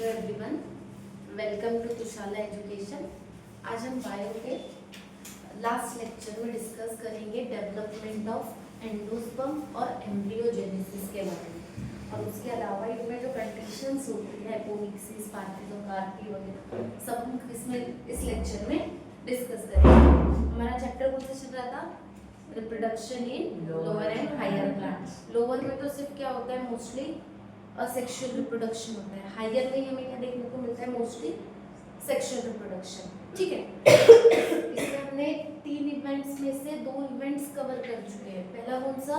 Hello everyone, welcome to Tushala education. आज हम bio के लास्ट लेक्चर में डिस्कस करेंगे डेवलपमेंट ऑफ एंडोस्पर्म और एम्ब्रियोजेनेसिस के बारे में, और उसके अलावा इनमें जो कंडीशंस होती है एपोमिक्सिस, पार्थिनोकार्पी वगैरह सब हम इसमें इस लेक्चर में डिस्कस करेंगे। हमारा चैप्टर कौन सा चल रहा था? Reproduction in lower and higher plants. Lower में तो सिर्फ क्या होता है, मोस्टली सेक्सुअल रिप्रोडक्शन होता है। हायर में हमें क्या देखने को मिलता है? Mostly sexual reproduction. ठीक है, इसमें हमने 3 इवेंट्स में से 2 इवेंट्स कवर कर चुके हैं। पहला कौन सा?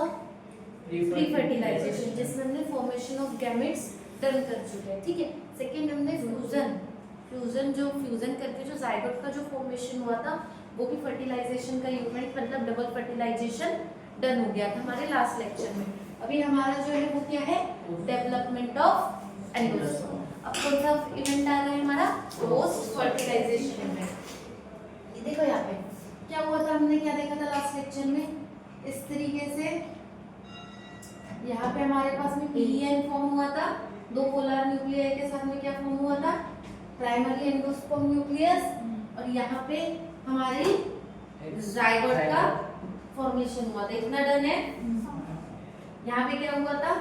प्री फर्टिलाइजेशन, जिसमें हमने फॉर्मेशन ऑफ गैमेट्स डन कर चुके हैं। ठीक है। सेकंड हमने फ्यूजन करके जो जायगोट का जो फॉर्मेशन हुआ था, वो भी फर्टिलाइजेशन का इवेंट, मतलब डबल फर्टिलाइजेशन डन हो गया था हमारे लास्ट लेक्चर में। अभी हमारा जो है वो क्या है? Development of endosperm. अब कौन सा इवेंट आ रहा है हमारा? Post fertilization event. ये देखो यहाँ पे क्या हुआ था, हमने क्या देखा था लास्ट लेक्चर में? इस तरीके से यहाँ पे हमारे पास में पीईएन फॉर्म हुआ था, 2 पोलर न्यूक्लियर के साथ में क्या फॉर्म हुआ था? Primary endosperm nucleus. और यहाँ पे हमारी जायगोट का फॉर्मेशन हुआ था। इतना डन है। यहाँ पे क्या हुआ था?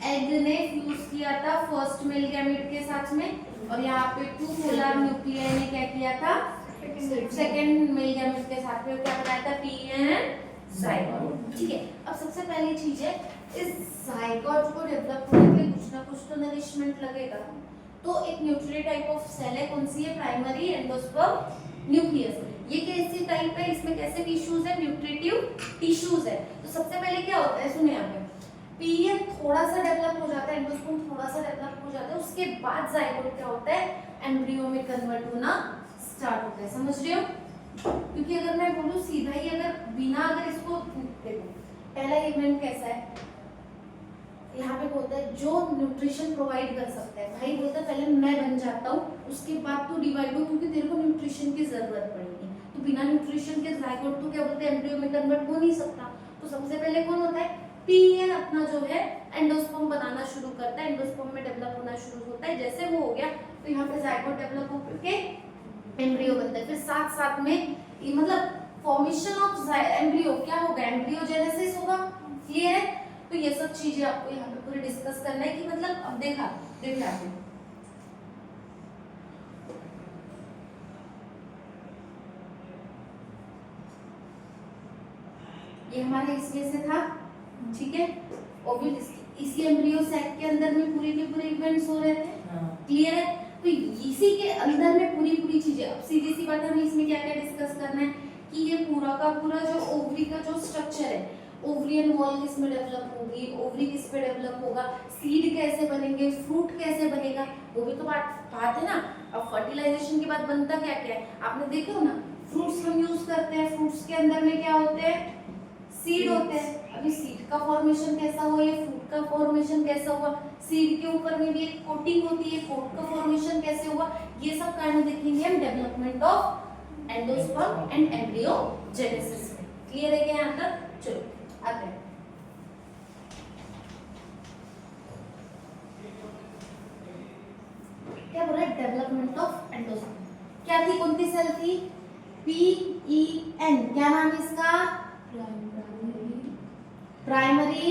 एग ने फ्यूज किया था फर्स्ट मेल गैमेट के साथ में, और यहाँ पे 2 पोलर न्यूक्लियर ने क्या किया था? सेकंड मेल गैमेट के साथ में क्या बनाया था? PN zygote. ठीक है। अब सबसे पहली चीज है, इस जायगोट को डेवलप होने के लिए कुछ ना कुछ तो नरिशमेंट लगेगा। तो एक न्यूक्लियर टाइप ऑफ सेल है, कौन सी है? Primary endosperm nucleus. ये कैसी टाइप है? इसमें कैसे टिश्यूज है? न्यूट्रिटिव टिश्यूज है। तो सबसे पहले क्या होता है, सुनिए यहाँ पे, पीएन थोड़ा सा डेवलप हो जाता है, एंडोस्पर्म थोड़ा सा डेवलप हो जाता है, उसके बाद जायगोट क्या होता है? एम्ब्रियो में कन्वर्ट होना स्टार्ट होता है। समझ रहे हो? क्योंकि अगर मैं बोलूं सीधा ही, अगर बिना अगर इसको देखो, पहला इवेंट कैसा है? यहाँ पे बोलता है जो न्यूट्रिशन प्रोवाइड कर सकता है, भाई बोलता है पहले मैं बन जाता हूँ, उसके बाद तू डिवाइड हो, क्योंकि तेरे को न्यूट्रिशन की जरूरत पड़ेगी। तो बिना न्यूट्रिशन के जायगोट तो क्या बोलते हैं? एम्ब्रियो में कन्वर्ट हो नहीं सकता। तो सबसे पहले कौन होता है? पीएन अपना जो है एंडोस्पर्म बनाना शुरू करता है, एंडोस्पर्म में डेवलप होना शुरू होता है। जैसे वो हो गया तो यहाँ पे जायगोट डेवलप होकर के एम्ब्रियो बनता है। फिर साथ साथ में मतलब फॉर्मेशन ऑफ एम्ब्रियो क्या होगा? एम्ब्रियोजेनेसिस होगा। क्लियर है? तो ये सब चीजें आपको यहाँ पे पूरी डिस्कस करना है कि मतलब अब देखिए आपने ये हमारे इसमें से था। ठीक है। ऑब्वियसली इसी एम्ब्रियो सैक के अंदर में पूरे के पूरे इवेंट्स हो रहे थे। क्लियर है? तो इसी के अंदर में पूरी चीजें। अब सीधी सी बात है, हमें इसमें क्या क्या डिस्कस करना है कि ये पूरा का पूरा जो ओवरी का जो स्ट्रक्चर है, ओवरियन वॉल किस में डेवलप होगी, ओवरी किस पे डेवलप होगा, सीड कैसे बनेंगे, फ्रूट कैसे बनेगा, वो भी तो बात है ना। अब फर्टिलाइजेशन के बाद बनता क्या क्या है आपने देखो ना, फ्रूट्स हम यूज करते हैं, फ्रूट्स के अंदर में क्या होते हैं? सीड होते हैं। अभी सीड का फॉर्मेशन कैसा हुआ, ये फ्रूट का फॉर्मेशन कैसा हुआ, सीड के ऊपर में भी एक कोटिंग होती है, कोट का फॉर्मेशन कैसे हुआ, ये सब कारण देखेंगे हम development of endosperm and embryogenesis में। क्लियर है क्या यहाँ तक? चलो आते हैं। क्या बोला? Development of endosperm. क्या थी? कौन सी सेल थी? पीईएन। क्या नाम है इसका? Primary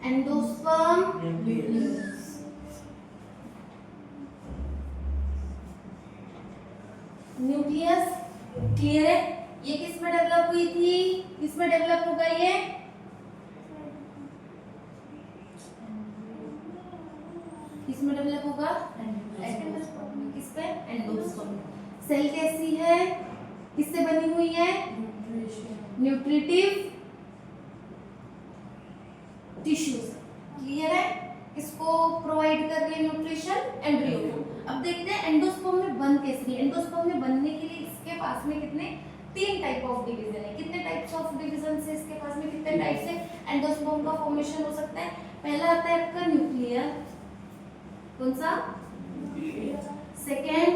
endosperm nucleus. क्लियर है? ये किस में डेवलप हुई थी? किस में डेवलप होगा ये? किस में डेवलप होगा? एंडोस्पर्म। किस पे? एंडोस्पर्म। सेल कैसी है? किससे बनी हुई है? Nutritive tissues. क्लियर है? किसको प्रोवाइड कर रही है न्यूट्रिशन? एम्ब्रियो को। अब देखते हैं एंडोस्पर्म में बन कैसे। एंडोस्पर्म में बनने के लिए इसके पास में कितने 3 टाइप ऑफ डिवीजन है। कितने टाइप्स ऑफ डिवीजन से इसके पास में कितने टाइप से एंडोस्पर्म का फॉर्मेशन हो सकता है? पहला आता है आपका न्यूक्लियर। कौन सा? सेकेंड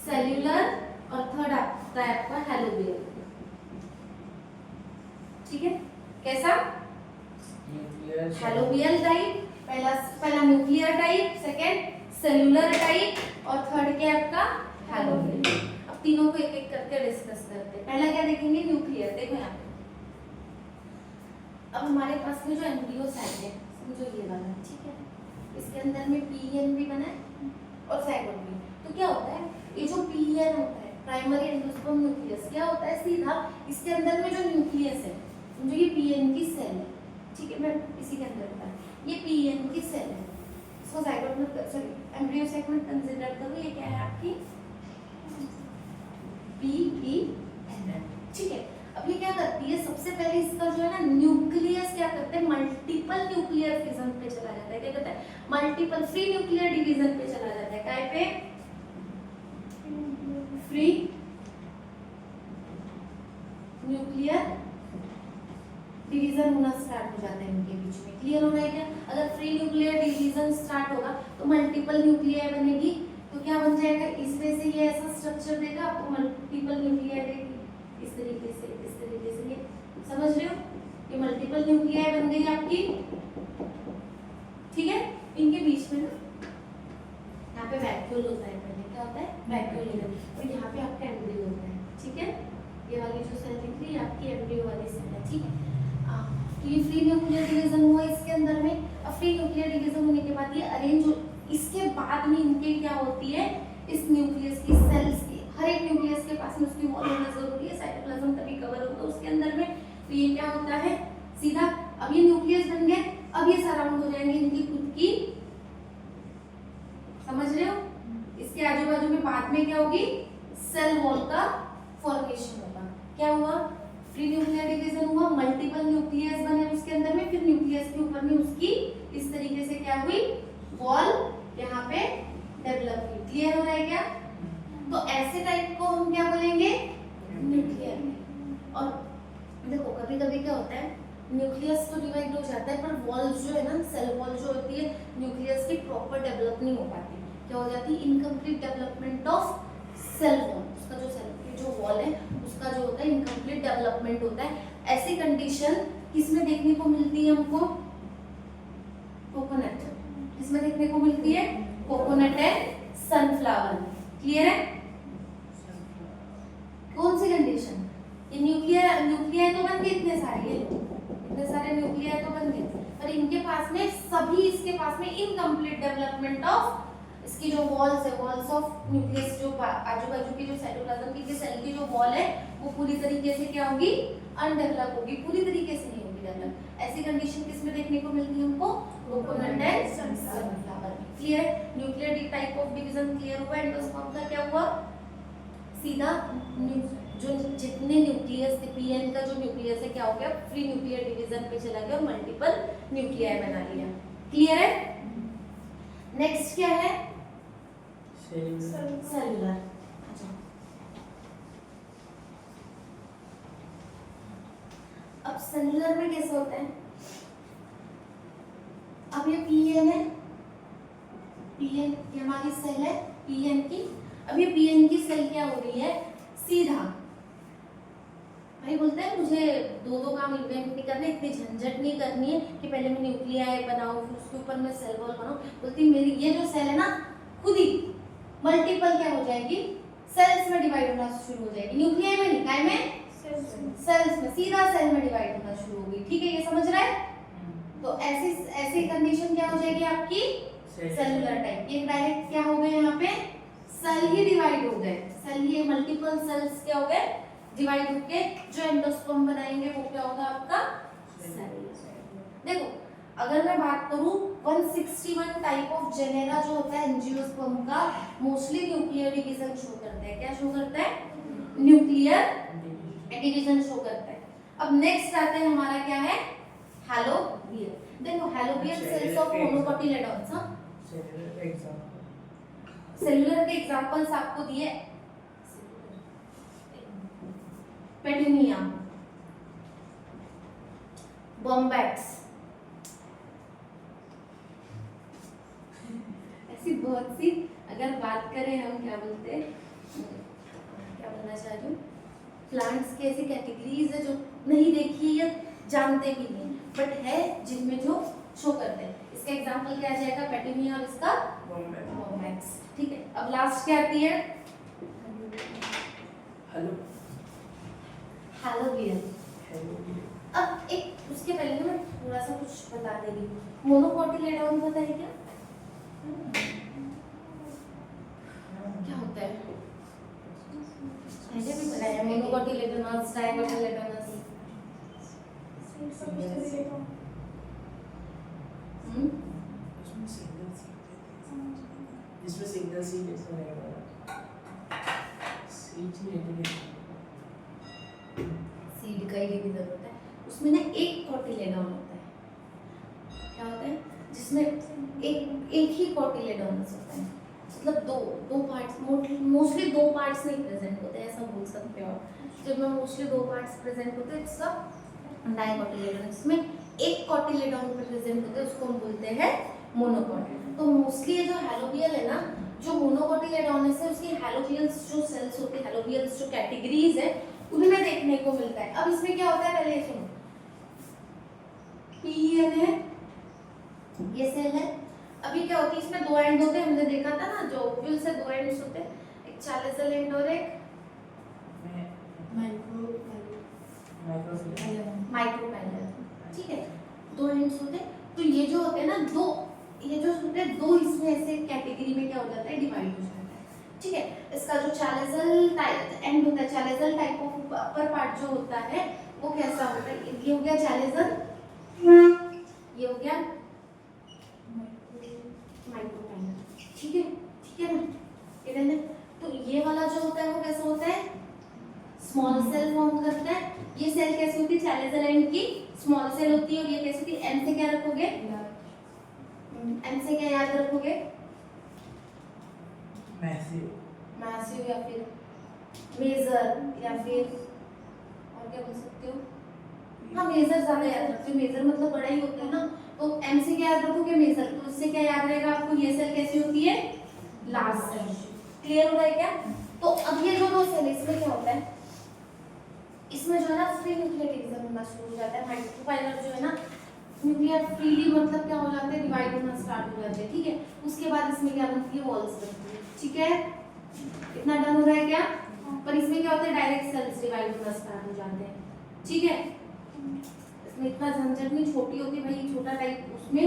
सेल्यूलर, और थर्ड आता है आपका हेलोबियल। ठीक है? कैसा? हैलोबियल टाइप, पहला nuclear type, second cellular type और थर्ड क्या है आपका हैलोबियल। अब तीनों को एक एक करके डिस्कस करते हैं। पहला क्या देखेंगे न्यूक्लियर। देखो यहाँ पे अब हमारे पास में जो एम्ब्रियो साइट है समझो ये वाला, ठीक है, इसके अंदर में पीएन भी बना है और साइगोट भी। तो क्या होता है ये जो पीएन होता है प्राइमरी एंडोस्पर्म न्यूक्लियस, क्या होता है सीधा इसके अंदर में जो न्यूक्लियस है समझो ये पीएन की सेल है, ठीक है, मैं इसी के अंदर बता ये पीएन की सेल है, इसको जाइगोट में सॉरी एम्ब्रियो साइट में कंसीडर करो। ये क्या है आपकी पीईएन, ठीक है। अब ये क्या करती है सबसे पहले इसका जो है ना न्यूक्लियस क्या करते हैं मल्टीपल न्यूक्लियर फिजन पे चला जाता है। क्या कहता है मल्टीपल फ्री न्यूक्लियर डिवीजन पे चला जाता है। काय पे फ्री न्यूक्लियर डिवीजन होना स्टार्ट हो जाता है इनके बीच में। क्लियर हो रहा है क्या? अगर फ्री न्यूक्लियर डिवीजन स्टार्ट होगा तो मल्टीपल न्यूक्लियर बनेगी, तो क्या बन जाएगा इसमें से ये ऐसा स्ट्रक्चर देगा आपको मल्टीपल न्यूक्लियर देगी इस तरीके से ये समझ रहे हो, ये मल्टीपल न्यूक्लियर बन गई आपकी, ठीक है। इनके बीच में ना यहाँ पे वैक्यूल होता है, पहले क्या होता है वैक्यूल, और यहाँ पे आपका एम्ब्रियो होता है, ठीक है। ये वाली जो सेल दिख रही है आपकी एम्ब्रियो वाली सेल है, ठीक है। तो ये फ्री न्यूक्लियर डिवीजन हुआ इसके अंदर में। अब फ्री न्यूक्लियर डिवीजन होने के बाद ये अरेंज हो, इसके बाद में इनके क्या होती है इस न्यूक्लियस की सेल्स की, हर एक न्यूक्लियस के पास में उसकी वॉल होना जरूरी है, साइटोप्लाज्म तभी कवर होता है उसके अंदर में। तो ये क्या होता है सीधा, अब ये न्यूक्लियस बन गए, अब ये सराउंड हो जाएंगे इनकी खुद की, समझ रहे हो, इसके आजू बाजू में बाद में क्या होगी सेल वॉल का फॉर्मेशन होगा। क्या हुआ फ्री न्यूक्लियर डिवीजन हुआ, मल्टीपल न्यूक्लियस बने उसके अंदर में, फिर न्यूक्लियस के ऊपर में उसकी इस तरीके से क्या हुई वॉल यहाँ पे डेवलप हुई। क्लियर हो रहा है क्या? तो ऐसे टाइप को हम क्या बोलेंगे न्यूक्लियर। और देखो कभी कभी क्या होता है न्यूक्लियस तो डिवाइड हो जाता है पर वॉल जो है ना सेल वॉल जो होती है न्यूक्लियस की प्रॉपर डेवलप नहीं हो पाती, क्या हो जाती है incomplete development of cell wall, उसका जो सेल की जो वॉल है उसका जो होता है इनकम्प्लीट डेवलपमेंट होता है। ऐसी कंडीशन किसमें देखने को मिलती है हमको कोकोनट, किसमें देखने को मिलती है कोकोनट एंड सनफ्लावर। क्लियर है? कौन सी कंडीशन ये न्यूक्लियर तो बन गए इतने सारे न्यूक्लियर तो बन गए, पर इनके पास में सभी इसके पास में इनकम्प्लीट डेवलपमेंट ऑफ इसकी जो वॉल्स है वॉल्स ऑफ न्यूक्लियस जो आजू बाजू की जो साइटोप्लाज्म की सेल की जो वॉल है वो पूरी तरीके से क्या होगी अनडेवलप होगी, पूरी तरीके से नहीं होगी डेवलप। ऐसी कंडीशन किसमें देखने को मिलती है हमको coconut and sunflower. Clear? Nuclear type of division clear हुआ। एंडोस्पर्म का क्या हुआ सीधा जो जितने न्यूक्लियस थे पीएन का जो न्यूक्लियस है क्या हो गया फ्री न्यूक्लियर डिवीजन पे चला गया और मल्टीपल न्यूक्लियर बना लिया। क्लियर है? नेक्स्ट क्या है सेलुलर। अब सेलुलर में कैसे होता है, अब ये पीएन है, पीएन ये हमारी सेल है पीएन की। अब ये पीएन की सेल क्या हो रही है सीधा, भाई बोलते हैं मुझे दो काम इन्वेंट नहीं करने, इतनी झंझट नहीं करनी है कि पहले मैं न्यूक्लियाई बनाऊं फिर उसके ऊपर मैं सेल वॉल बनाऊं। बोलती मेरी ये जो सेल है ना खुद ही मल्टीपल क्या हो जाएगी सेल्स में डिवाइड होना शुरू हो जाएगी, न्यूक्लियाई में नहीं काय में सेल्स में, सीधा सेल में डिवाइड होना शुरू होगी। ठीक है, ये समझ रहा है? तो ऐसी कंडीशन क्या हो जाएगी आपकी सेलुलर टाइप। ये डायरेक्ट क्या हो गए यहाँ पे सेल ही डिवाइड हो गए, सेल ये मल्टीपल सेल्स क्या हो गए डिवाइड होके जो एंडोस्पर्म बनाएंगे वो क्या होगा आपका सेल। देखो अगर मैं बात करूं 161 टाइप ऑफ जेनेरा जो होता है एंजियोस्पर्म का मोस्टली न्यूक्लियर डिवीजन शो करता है। क्या शो करता है न्यूक्लियर डिवीजन शो करता है। अब नेक्स्ट आते हैं हमारा क्या है हैलोबियल। देखो हैलोबियल सेल्स ऑफ मोनोकोटिलेडॉन्स। हां सेलुलर के एग्जांपल्स आपको दिए पेटूनिया, बॉम्बैक्स, ऐसी बहुत सी अगर बात करें हम क्या बोलते हैं क्या बोलना चाह रही हूँ प्लांट्स की ऐसी कैटेगरीज है जो नहीं देखी या जानते भी नहीं। बट है जिनमें जो शो करते हैं। इसका एग्जांपल क्या आ जाएगा, पेटूनिया और इसका वोमेक्स। ठीक है, अब लास्ट क्या आती है, हैलोवियल। अब एक उसके पहले ना मैं थोड़ा सा कुछ बता दे रही हूँ। मोनोकोटिलेडॉन पता है क्या, क्या होता है? मुझे भी पता है, मोनोकोटिलेडोनस, डाइकोटिलेडोनस। जिसमें सिंगल सी जैसा रहेगा, सीट सीड का ही डिवीजन होता है, उसमें ना एक कोटिलेडॉन होता है। क्या होता है जिसमें एक ही कोटिलेडोनस होता है, मतलब दो पार्ट्स, मोस्टली दो पार्ट्स नहीं प्रेजेंट होते हैं, ऐसा बोल सकते हो। जब में मोस्टली दो पार्ट्स प्रेजेंट होते हैं, इसका डाइकोटिलेडोन, इसमें एक कोटिलेडोन प्रेजेंट होते हैं, उसको हम बोलते हैं मोनोकोट। तो मोस्टली ये जो हैलोवियल है ना, जो मोनोकोटिलेडोनस है, उसकी हैलोवियल्स जो सेल्स होते हैं, हैलोवियल्स जो कैटेगरीज है, उन्हीं में देखने को मिलता है। अब इसमें क्या होता है, पहले ये सुनो, पीएन है, ये सेल है। अभी क्या होती है, इसमें दो एंड होते हैं, हमने देखा था ना, जो ओव्यूल से दो एंड्स होते हैं, एक चालिसल एंड और एक माइक्रोपाइलर। ठीक है, दो एंड्स होते हैं। तो ये जो होते हैं ना, ये जो होते हैं दो, इसमें ऐसे कैटेगरी में क्या हो जाता है, डिवाइड हो जाता है। ठीक है, इसका जो चालिसल टाइप एंड होता है, चालिसल टाइप ऑफ अपर पार्ट जो होता है, वो कैसा होता है, ये हो गया चालिसल, ये हो गया माइक्रोपाइलर। ठीक है ना, इधर ना, तो ये वाला जो होता है वो कैसा होता है, स्मॉल सेल फॉर्म करता है। ये सेल कैसी होती है, चालिसल एंड की स्मॉल सेल होती है, और ये कैसी होती है, एम से क्या रखोगे, एम से क्या याद रखोगे, मैसिव या फिर मेजर, या फिर और क्या बोल सकते हो, हाँ मेजर ज्यादा याद रखते हो, मेजर मतलब बड़ा ही होता है ना, तो एम से क्या याद रखोगे, मेजर। तो इससे क्या याद रहेगा आपको, ये सेल कैसी होती है, लार्ज सेल। क्लियर हो रहा है क्या? तो अब ये जो दो सेल, इसमें क्या होता है, इसमें जो है ना फ्री न्यूक्लियर डिवीजन होना शुरू हो जाता है। माइक्रोपाइलर जो है ना, न्यूक्लियर फ्रीली मतलब क्या हो जाते हैं, डिवाइड होना स्टार्ट हो जाते हैं। ठीक है, उसके बाद इसमें क्या बनती है, वॉल्स बनती है। ठीक है, इतना डन हो रहा है क्या? पर इसमें क्या होता है, डायरेक्ट सेल्स डिवाइड होना स्टार्ट हो जाते हैं। ठीक है, इसमें इतना झंझट नहीं, छोटी होती भाई, छोटा टाइप, उसमें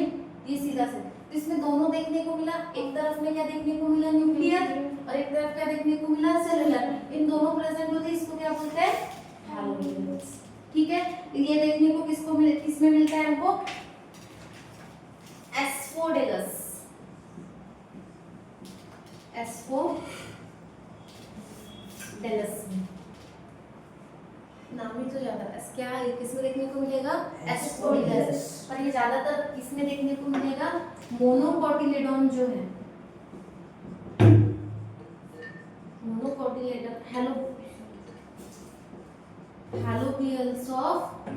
ये सीधा सेल। तो इसमें दोनों देखने को मिला, एक तरफ में क्या देखने को मिला, न्यूक्लियर, और एक तरफ क्या देखने को मिला, सेलुलर। इन दोनों प्रेजेंट होते हैं, इसको क्या बोलते हैं, हैलोवियल्स। ठीक है, ये देखने को किसमें मिलता है हमको, एस्फोडेलस, एस्फोडेलस नाम ही तो ज्यादा है, क्या किसमें देखने को मिलेगा, एस्फोडेलस। पर ये ज्यादातर किसमें देखने को मिलेगा, मोनोकोटिलेडोन जो है, मोनोकोटिलेडोन, हैलोवियल्स ऑफ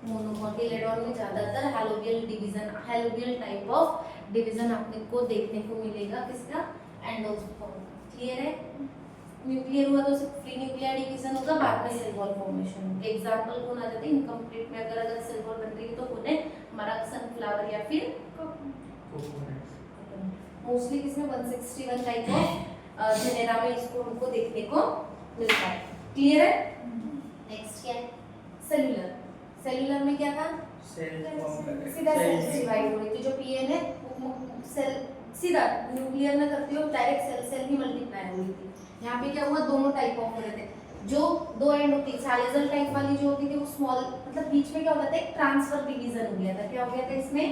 मोनोकोटिलेडोन में ज्यादातर हैलोवियल डिवीजन, हैलोवियल टाइप ऑफ डिवीजन आपने को देखने को मिलेगा, किसका, एंडोस्पर्म। क्लियर है? न्यूक्लियर हुआ तो सिर्फ फ्री न्यूक्लियर डिवीजन होगा, बाद में सेल वॉल फॉर्मेशन। एग्जांपल कौन आ जाते हैं, इनकम्प्लीट में अगर सेल वॉल बन रही है तो होने हमारा सनफ्लावर या फिर मोस्टली किसमें 161 टाइप ऑफ जेनेरा में इसको हमको देखने को मिलता है। क्लियर है? नेक्स्ट क्या है, सेलुलर। सेलुलर में क्या था, सीधा सेल से डिवाइड हो रही थी, जो पीएन है वो सेल सीधा न्यूक्लियर में करती हो, डायरेक्ट सेल ही मल्टीप्लाई हो रही थी। यहाँ पे क्या हुआ, दोनों टाइप ऑफ हो रहे थे, जो दो एंड होती है, सैलिजल टाइप वाली जो होती थी वो स्मॉल, मतलब बीच में क्या होता था, एक ट्रांसफर डिवीजन हो गया था। क्या हो गया था इसमें,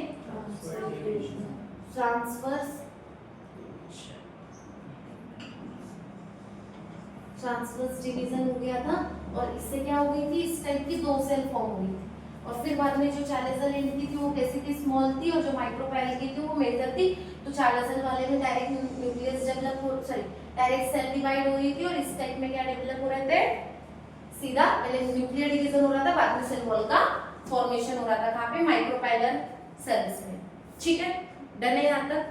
ट्रांसवर्स डिवीजन हो गया था, और इससे क्या हो गई थी, इस टाइप की दो सेल फॉर्म हुई थी। और फिर बाद में जो चालिसल एंड की थी वो कैसी थी, स्मॉल थी, और जो माइक्रोपाइल की थी वो मेजर थी। तो चालिसल वाले में डायरेक्ट न्यूक्लियस डेवलप हो, सॉरी डायरेक्ट सेल डिवाइड हो रही थी, और इस टाइप में क्या डेवलप हो रहे थे, सीधा पहले न्यूक्लियर डिवीजन हो रहा था, बाद में सेल वॉल का फॉर्मेशन हो रहा था। कहाँ पे, माइक्रोपाइलर सेल्स में। ठीक है, डन है यहाँ तक?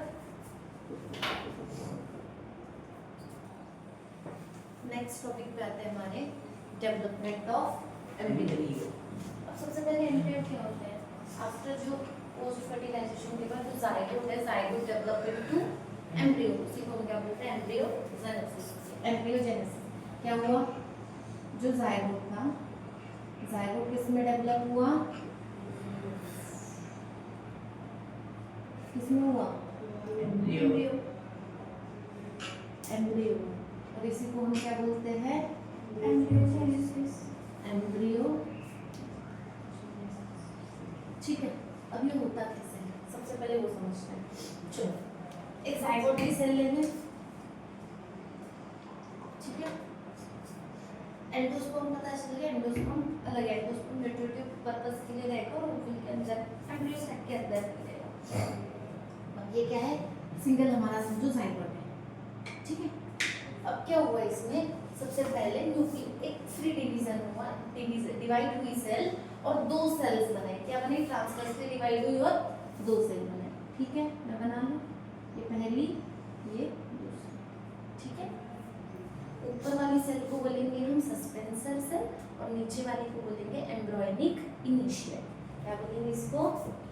नेक्स्ट टॉपिक पे आते हैं हमारे डेवलपमेंट ऑफ एम्ब्रियो। अब सबसे पहले एम्ब्रियो क्या होता है, आफ्टर जो पोस्ट फर्टिलाइजेशन के बाद जो जायगोट है, जायगोट डेवलप इनटू एम्ब्रियो, उसी को हम क्या बोलते हैं, एम्ब्रियोजेनेसिस। एम्ब्रियोजेनेसिस क्या हुआ, जो जायगोट था, जायगोट किस में डेवलप हुआ, किसमें हुआ, एम्ब्रियो। एम्ब्रियो, और इसी को हम क्या बोलते हैं, एम्ब्रियोजेनेसिस। एम्ब्रियो, ठीक है। अब ये होता कैसे है, सबसे पहले वो समझते हैं। चलो एक जायगोटरी सेल लेंगे, ठीक है। एंडोस्पर्म पता चल गया, एंडोस्पर्म अलग, एंडोस्पर्म रिप्रोडक्टिव पर्पस के लिए रहेगा और ओवरी के अंदर, एम्ब्रियो सेक के अंदर रहेगा। अब ये क्या है, सिंगल हमारा समझो जायगोट है, ठीक है। अब क्या हुआ इसमें, सबसे पहले न्यूक्लियस, एक फ्री डिवीजन हुआ, डिवाइड हुई सेल और दो सेल्स बने, क्या बने, ट्रांसवर्सली डिवाइड हुई और दो सेल बने, ठीक है। मैं बना लूं, ये पहली, ये दूसरी, ठीक है। ऊपर वाली सेल को बोलेंगे हम सस्पेंसर सेल और नीचे वाली को बोलेंगे एम्ब्रियोनिक इनिशियल। क्या बोलेंगे इसको,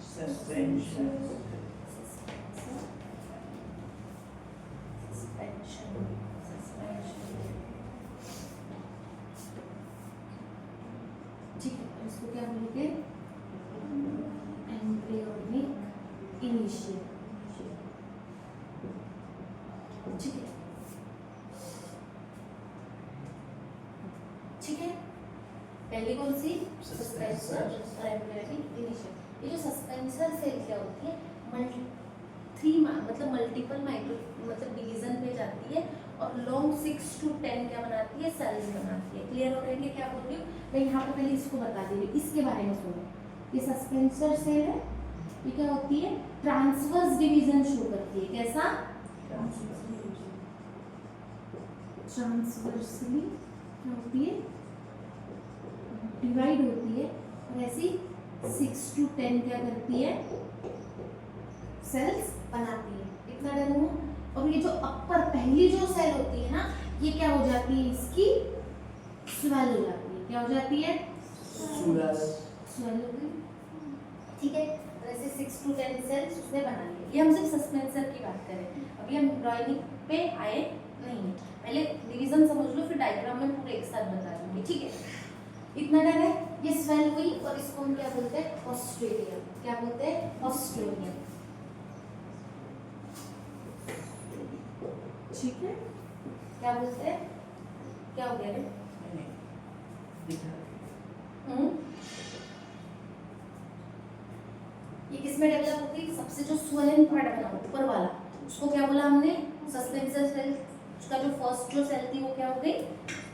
सस्पेंशन। ठीक है, इसको क्या बोलोगे, एम्ब्रियोनिक इनिशियल, ठीक है, ठीक है। पहली कौन सी, सस्पेंसर और एम्ब्रियोनिक इनिशियल। ये जो सस्पेंसर सेल क्या होती है, मतलब मल्टीपल माइक्रो, मतलब डिवीजन पे जाती है और लॉन्ग 6 to 10 क्या बनाती है, सेल्स बनाती है। क्लियर हो रहा है कि क्या बोल रही हूँ मैं, यहाँ पे पहले इसको बता दे रही हूँ, इसके बारे में सुनो। ये सस्पेंसर सेल है, ये क्या होती है, ट्रांसवर्स डिवीजन शो करती है, कैसा, ट्रांसवर्सली क्या होती है, डिवाइड होती है और ऐसी 6 to 10 क्या करती है, सेल्स बनाती है। इतना डर हूँ। और ये जो अपर पहली जो सेल होती है ना, ये क्या हो जाती है, इसकी स्वेल हो जाती है, क्या हो जाती है, स्वेल हो गई, ठीक है। ऐसे 6 to 10 सेल्स उसने बना लिए। ये हम सिर्फ सस्पेंसर की बात करें, अभी हम एम्ब्रियोनिक पे आए नहीं है, पहले डिवीजन समझ लो, फिर डायग्राम में पूरे एक साथ बता दूंगी, ठीक है। इतना डर है, ये स्वेल हुई और इसको हम क्या बोलते हैं, ऑस्ट्रेलियम। क्या बोलते हैं, ऑस्ट्रेलियम, ठीक है। क्या बोलते हैं, क्या हो गया रे, ये किसमें डेवलप होती है, सबसे जो स्वलन पार्ट बना ऊपर वाला, उसको क्या बोला हमने, सस्पेंसर सेल। उसका जो फर्स्ट जो सेल थी वो क्या हो गई,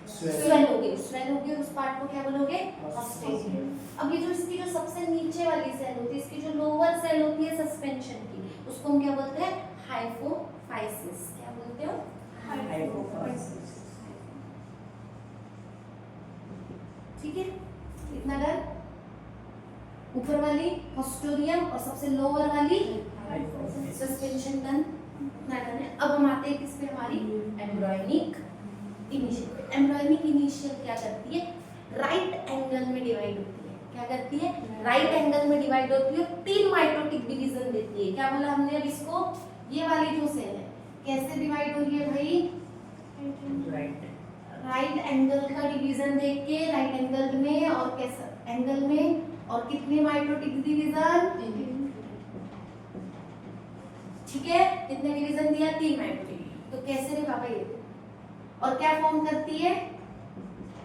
स्वेल हो गई, स्वेल हो गई, उस पार्ट को क्या बोलोगे, ऑस्ट्रेलियम। अब ये जो इसकी जो सबसे नीचे वाली सेल होती है, इसकी जो लोअर सेल होती है सस्पेंशन की, उसको हम क्या बोलते हैं, हाइपोफाइसिस। क्या बोलते हो, हाइपोफाइसिस, ठीक है। इतना डर, ऊपर वाली ऑस्ट्रेलियम और सबसे लोअर वाली सस्पेंशन डन, इतना डन है। अब हम आते हैं किस पे, हमारी एम्ब्रियोनिक इनिशियल। एम्ब्रियोनिक इनिशियल क्या करती है, राइट एंगल में डिवाइड होती है। क्या करती है, राइट एंगल में डिवाइड होती है, 3 माइटोटिक डिवीजन देती है। क्या बोला हमने अब इसको, ये वाली जो सेल है कैसे डिवाइड हो रही है भाई, राइट एंगल का डिवीजन देख के, राइट एंगल में और कैसा एंगल में, और कितने माइटोटिक डिवीजन, ठीक है। कितने डिवीजन दिया, 3 माइटोटिक। तो कैसे रे पापा ये, और क्या फॉर्म करती है,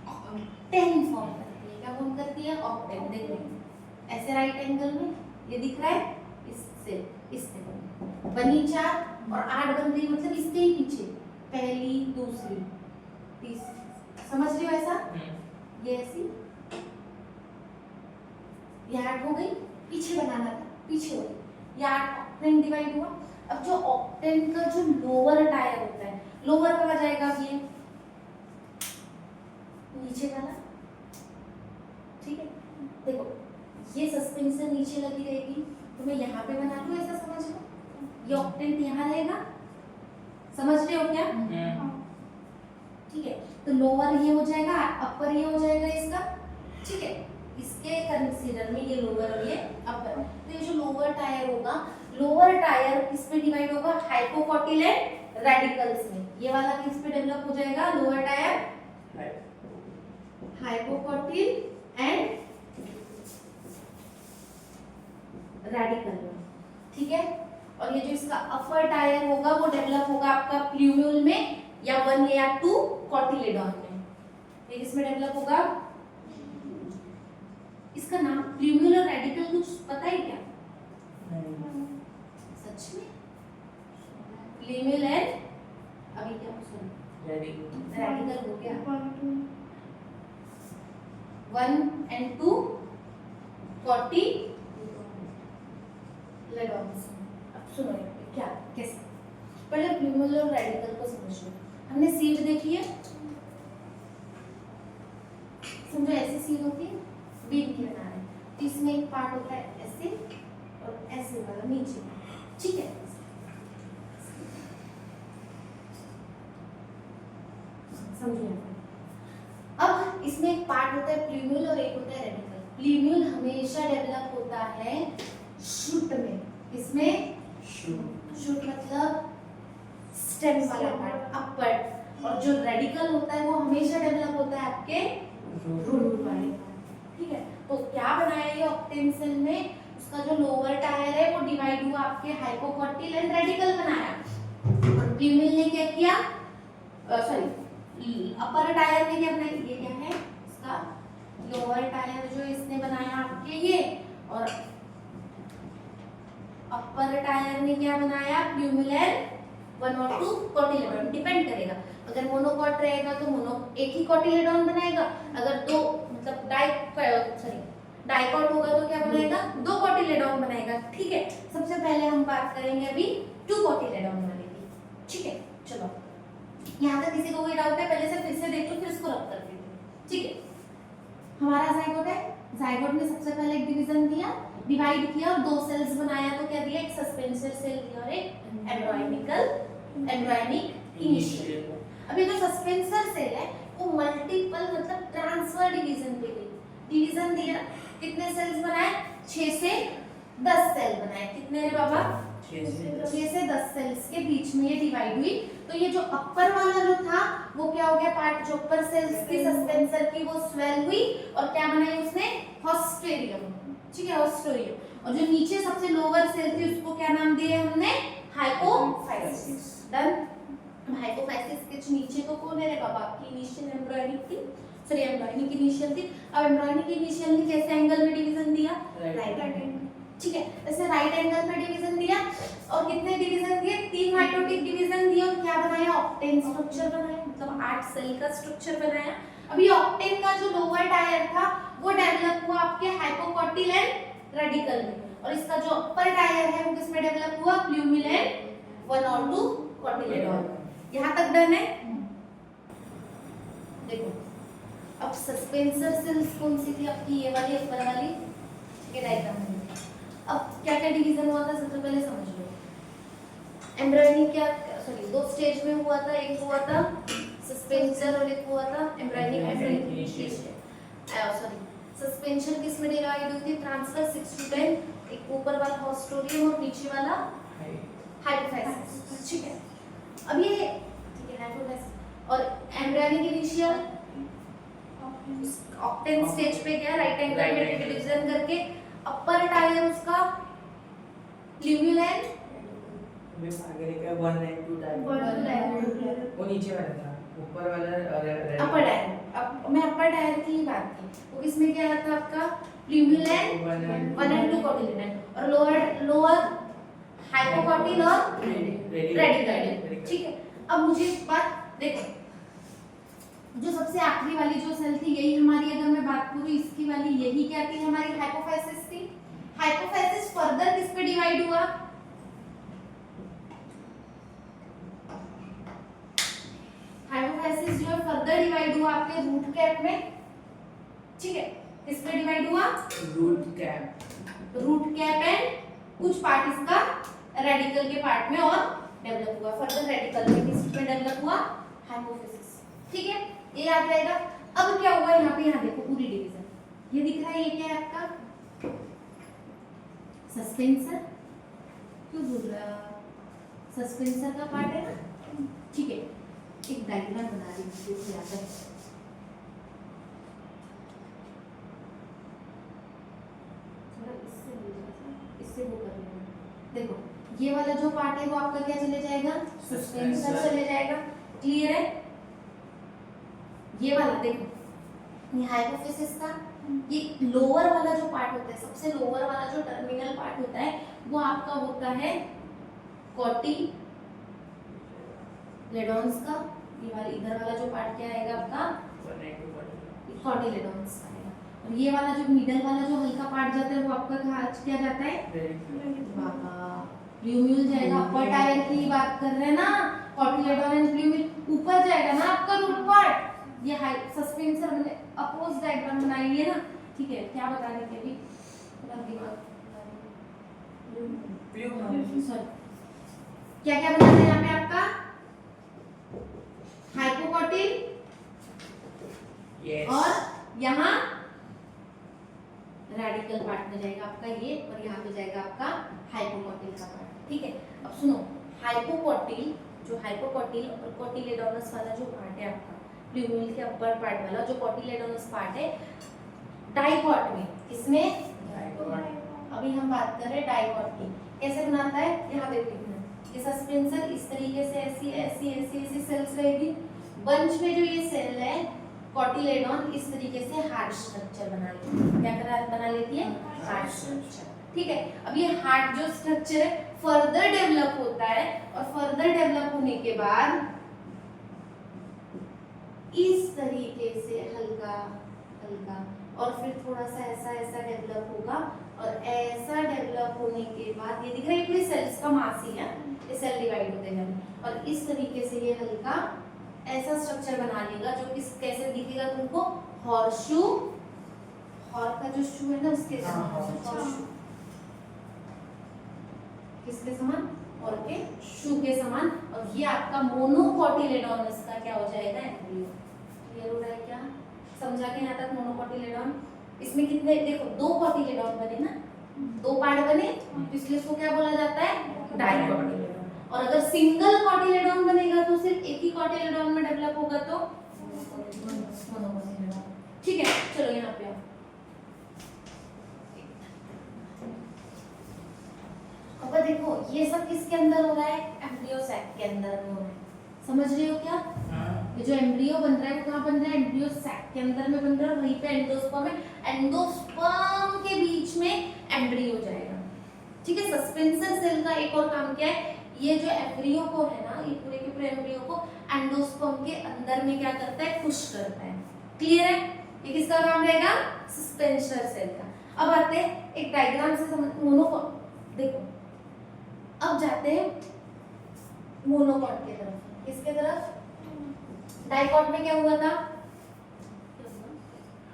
ऑक्टेन फॉर्म करती है। क्या फॉर्म करती है, ऑक्टेन। देखो ऐसे राइट एंगल में, ये दिख रहा है, इससे बनी 4 और 8 बन गई, मतलब इसके ही पीछे पहली, दूसरी, तीसरी, समझ रहे हो ऐसा, ये ऐसी, ये 8 हो गई, पीछे बनाना था, पीछे हो गई, ये 8 ऑक्टेन डिवाइड हुआ। अब जो ऑक्टेन का जो लोअर टायर होता है, लोअर कहाँ जाएगा, अब ये नीचे वाला, ठीक है। देखो ये सस्पेंसर नीचे लगी रहेगी, तो मैं यहाँ पे बना लूं, ऐसा समझ लो, ये ऑक्टेन यहाँ रहेगा, समझ रहे हो क्या, ठीक है। तो लोअर ये हो जाएगा, अपर ये हो जाएगा इसका, ठीक है। इसके कंसीडर में ये लोअर और ये अपर। तो ये जो लोअर टायर होगा, लोअर टायर किस पे डिवाइड होगा? हाइपोकॉटिल एंड रेडिकल्स में। ये वाला किस पे डेवलप हो जाएगा? लोअर टायर हाइपोकॉटिल एंड रेडिकल में, ठीक है। और ये जो इसका अपर टायर होगा वो डेवलप होगा आपका प्ल्यूम्यूल में या 1 या 2 कॉटिलेडॉन में। ये किसमें डेवलप होगा? इसका नाम प्ल्यूम्यूल और रेडिकल कुछ पता है क्या? सच में? प्ल्यूम्यूल एंड अभी क्या रेडिकल हो गया 1 and 2 कॉटिलेडॉन्स। अब सुनो क्या कैसे, पहले प्ल्यूम्यूल और रेडिकल को समझ लो। हमने सीड देखी है, समझो ऐसी सीड होती है, बीन की बना रहे हैं, तो इसमें एक पार्ट होता है ऐसे और ऐसे वाला नीचे, ठीक है। समझिए, अब इसमें एक पार्ट होता है प्ल्यूम्यूल और एक होता है रेडिकल। प्ल्यूम्यूल हमेशा डेवलप होता है शूट में। इसमें शूट मतलब स्टेम वाला पार्ट, अपर। और जो रेडिकल होता है वो हमेशा डेवलप होता है आपके रूट वाले पार्ट, ठीक है। तो क्या बनाया ये ऑक्टेन सेल में? उसका जो लोअर टायर है वो डिवाइड हुआ आपके हाइपोकॉटिल एंड रेडिकल बनाया। और प्ल्यूम्यूल ने क्या किया? अपर टायर ने क्या बनाया? ये क्या है इसका लोअर टायर जो इसने बनाया आपके ये, और अपर टायर ने क्या बनाया? प्ल्यूम्यूल एंड 1 और 2 कॉटिलेडॉन। डिपेंड करेगा, अगर मोनोकॉट रहेगा तो एक ही कॉटिलेडॉन बनाएगा, अगर दो मतलब डाइकॉट होगा तो क्या बनाएगा? 2 कॉटिलेडॉन बनाएगा, ठीक है। सबसे पहले हम बात करेंगे अभी 2 कॉटिलेडॉन वाले की, ठीक है। चलो यहाँ तक किसी को कोई डाउट है? पहले से फिर से देख लो, फिर इसको रब कर देते हैं, ठीक है। हमारा जाइगोट है, जाइगोट में सबसे पहले एक डिवीजन दिया, डिवाइड किया और 2 सेल्स बनाया, तो क्या दिया? एक सस्पेंसर सेल दिया और एक एम्ब्रायोनिक इनिशियल। अब ये जो सस्पेंसर सेल है वो मल्टीपल मतलब ट्रांसफर डिवीजन पे गई, डिवीजन दिया, कितने सेल्स बनाए? 6 से 10 सेल बनाए। कितने रे बाबा? 6 से 10 सेल्स के बीच में ये डिवाइड हुई। तो ये जो अपर वाला जो था वो क्या हो गया? पार्ट जो अपर सेल्स की सस्पेंसर की वो स्वेल हुई और क्या बनाई उसने? हॉस्टेरियम, ठीक है, हॉस्टेरियम। और जो नीचे सबसे लोअर सेल थी उसको क्या नाम दिया हमने? हाइपोफाइसिस। डन। हाइपोफाइसिस के नीचे तो कौन है रे बाबा? आपकी इनिशियल एम्ब्रायोनिक थी, सॉरी एम्ब्रायोनिक इनिशियल थी। अब एम्ब्रायोनिक इनिशियल ने कैसे एंगल में डिवीजन दिया? राइट एंगल, ठीक है। ऐसे राइट एंगल में डिवीजन दिया और कितने डिवीजन दिए? 3 माइटोटिक डिवीजन दिए और क्या बनाया? ऑक्टेन स्ट्रक्चर बनाया, मतलब 8 सेल का स्ट्रक्चर बनाया। अभी ऑक्टेन का जो लोअर टायर था वो डेवलप हुआ आपके हाइपोकॉटिल एंड रेडिकल में, और इसका जो अपर टायर है वो किसमें डेवलप हुआ? प्ल्यूम्यूल एंड 1 और 2 कॉटिलेडॉन। यहाँ तक डन है? देखो अब सस्पेंसर सेल्स कौन सी थी आपकी? ये वाली अपर वाली, ठीक है, राइट। अब क्या क्या डिवीजन हुआ था सबसे पहले समझ लो। एम्ब्रायोनिक क्या, सॉरी 2 स्टेज में हुआ था, एक हुआ था सस्पेंसर और एक हुआ था एम्ब्रायोनिक इनिशियल। सॉरी सस्पेंशन किस में डिवाइड हुई थी? ट्रांसफर 6 to 10, एक ऊपर वाला हॉस्टोरियम और नीचे वाला हाइपोफाइसिस, ठीक है। अब ये ठीक है हाइपोफाइसिस और एम्ब्रायोनिक इनिशियल ऑक्टेन स्टेज पे क्या राइट एंगल में डिवीजन करके अपर टायर उसका प्ल्यूम्यूल एंड में आगे का 1 and 2 टायर वो नीचे वाला था, ऊपर वाला अपर टायर। अब मैं अपर टायर की ही बात की, वो किसमें क्या था आपका? प्ल्यूम्यूल एंड 1 and 2 कॉटिलेडॉन, और लोअर हाइपोकॉटिल और रेडिकल, ठीक है। अब मुझे एक बात देखो, जो सबसे आखिरी वाली जो सेल थी यही हमारी, अगर मैं बात करूं इसकी वाली, यही क्या थी? हमारी हाइपोफाइसिस थी। हाइपोफाइसिस फर्दर किस पे डिवाइड हुआ? हाइपोफाइसिस जो है फर्दर डिवाइड हुआ आपके रूट कैप में, ठीक है। किस पे डिवाइड हुआ? रूट कैप एंड कुछ पार्ट इसका रेडिकल के पार्ट में और डेवलप हुआ। फर्दर रेडिकल में किस पे डेवलप हुआ? हाइपोफाइसिस, ठीक है, ये याद रहेगा। अब क्या हुआ यहाँ पे? यहाँ देखो पूरी डिवीजन, ये दिख रहा है, ये क्या है आपका सस्पेंसर। क्यों बोल रहा, सस्पेंसर का पार्ट है ना, ठीक है। एक डायग्राम बना दीजिए यहाँ पे, थोड़ा इससे वो कर लेना। देखो ये वाला जो पार्ट है वो आपका क्या चले जाएगा, सस्पेंसर चले जाएगा। क्लियर है? ये वाला देखो, ये हाइपोफिसिस का ये लोअर वाला जो पार्ट होता है, सबसे लोअर वाला जो टर्मिनल पार्ट होता है वो आपका होता है कोटिलेडोन्स का। ये वाला इधर वाला जो पार्ट क्या आएगा आपका, कोटिलेडोन्स का आएगा। और ये वाला जो मिडल वाला जो हल्का पार्ट जाता है वो आपका कहाँ क्या जाता है, प्लूम्यूल जाएगा। अपर टायर की बात कर रहे हैं ना, कोटिलेडोन एंड प्लूम्यूल ऊपर जाएगा ना आपका रूट पार्ट। ये हाई सस्पेंसर मैंने अपोज डायग्राम बनाई है ना, ठीक है। क्या बता रहे थे अभी, थोड़ा दिमाग सॉरी, क्या क्या बना रहे हैं यहाँ पे आपका, हाइपोकोटिल और यहाँ रेडिकल पार्ट में जाएगा आपका ये, और यहाँ पे जाएगा आपका हाइपोकोटिल का पार्ट, ठीक है। अब सुनो, हाइपोकोटिल जो हाइपोकोटिल और कोटिलेडोनस वाला जो पार्ट है आपका, प्लूम्यूल के अपर पार्ट वाला जो कोटिलेडोनस पार्ट है, डाइकॉट में, इसमें अभी हम बात कर रहे हैं डाइकॉट की, कैसे बनाता है। यहाँ देखिए, ये सस्पेंसर इस तरीके से ऐसी ऐसी ऐसी ऐसी सेल्स रहेगी, बंच में जो ये सेल है कोटिलेडोन इस तरीके से हार्ट स्ट्रक्चर बना लेती है। क्या बना लेती है, हार्ट स्ट्रक्चर, ठीक है। अब ये हार्ट जो स्ट्रक्चर है फर्दर डेवलप होता है, और फर्दर डेवलप होने के बाद इस तरीके से हल्का हल्का, और फिर थोड़ा सा ऐसा ऐसा डेवलप होगा, और ऐसा डेवलप होने के बाद ये दिख रहा है पूरी सेल्स का मास ही है, ये सेल डिवाइड होते हैं, और इस तरीके से ये हल्का ऐसा स्ट्रक्चर बना लेगा जो किस कैसे दिखेगा तुमको, हॉर्सशू, हॉर्स का जो शू है ना उसके समान, किसके समान, और के शू के समान। और ये आपका मोनोकोटिलेडोनस का क्या हो जाएगा, एम्ब्रियो। क्लियर हो रहा है क्या, समझा के यहाँ तक मोनोकोटिलेडोन। इसमें कितने, देखो दो कोटिलेडोन बने ना, दो पार्ट बने, तो इसलिए इसको क्या बोला जाता है, डाइकोटिलेडोन। और अगर सिंगल कोटिलेडोन बनेगा तो सिर्फ एक ही कोटिलेडोन में डेवलप होगा तो मोनोकोटिलेडोन, ठीक है। चलो यहाँ पे अब देखो ये सब किसके अंदर हो रहा है, एम्ब्रियो सैक के अंदर में हो रहा है, समझ रहे हो क्या। ये जो एम्ब्रियो बन रहा है वो कहाँ बन रहा है, एम्ब्रियो सैक के अंदर में बन रहा है, वहीं पे एंडोस्पर्म है, एंडोस्पर्म के बीच में एम्ब्रियो जाएगा, ठीक है। सस्पेंसर सेल का एक और काम क्या है, ये जो एम्ब्रियो को है ना, ये पूरे के पूरे एम्ब्रियो को एंडोस्पर्म के अंदर में क्या करता है, पुश करता है। क्लियर है, ये किसका काम रहेगा, सस्पेंसर सेल का। अब आते हैं एक डायग्राम से समझ, मोनोकोट देखो, अब जाते हैं मोनोकोट की तरफ, किसके तरफ, डाइकोट में क्या हुआ था,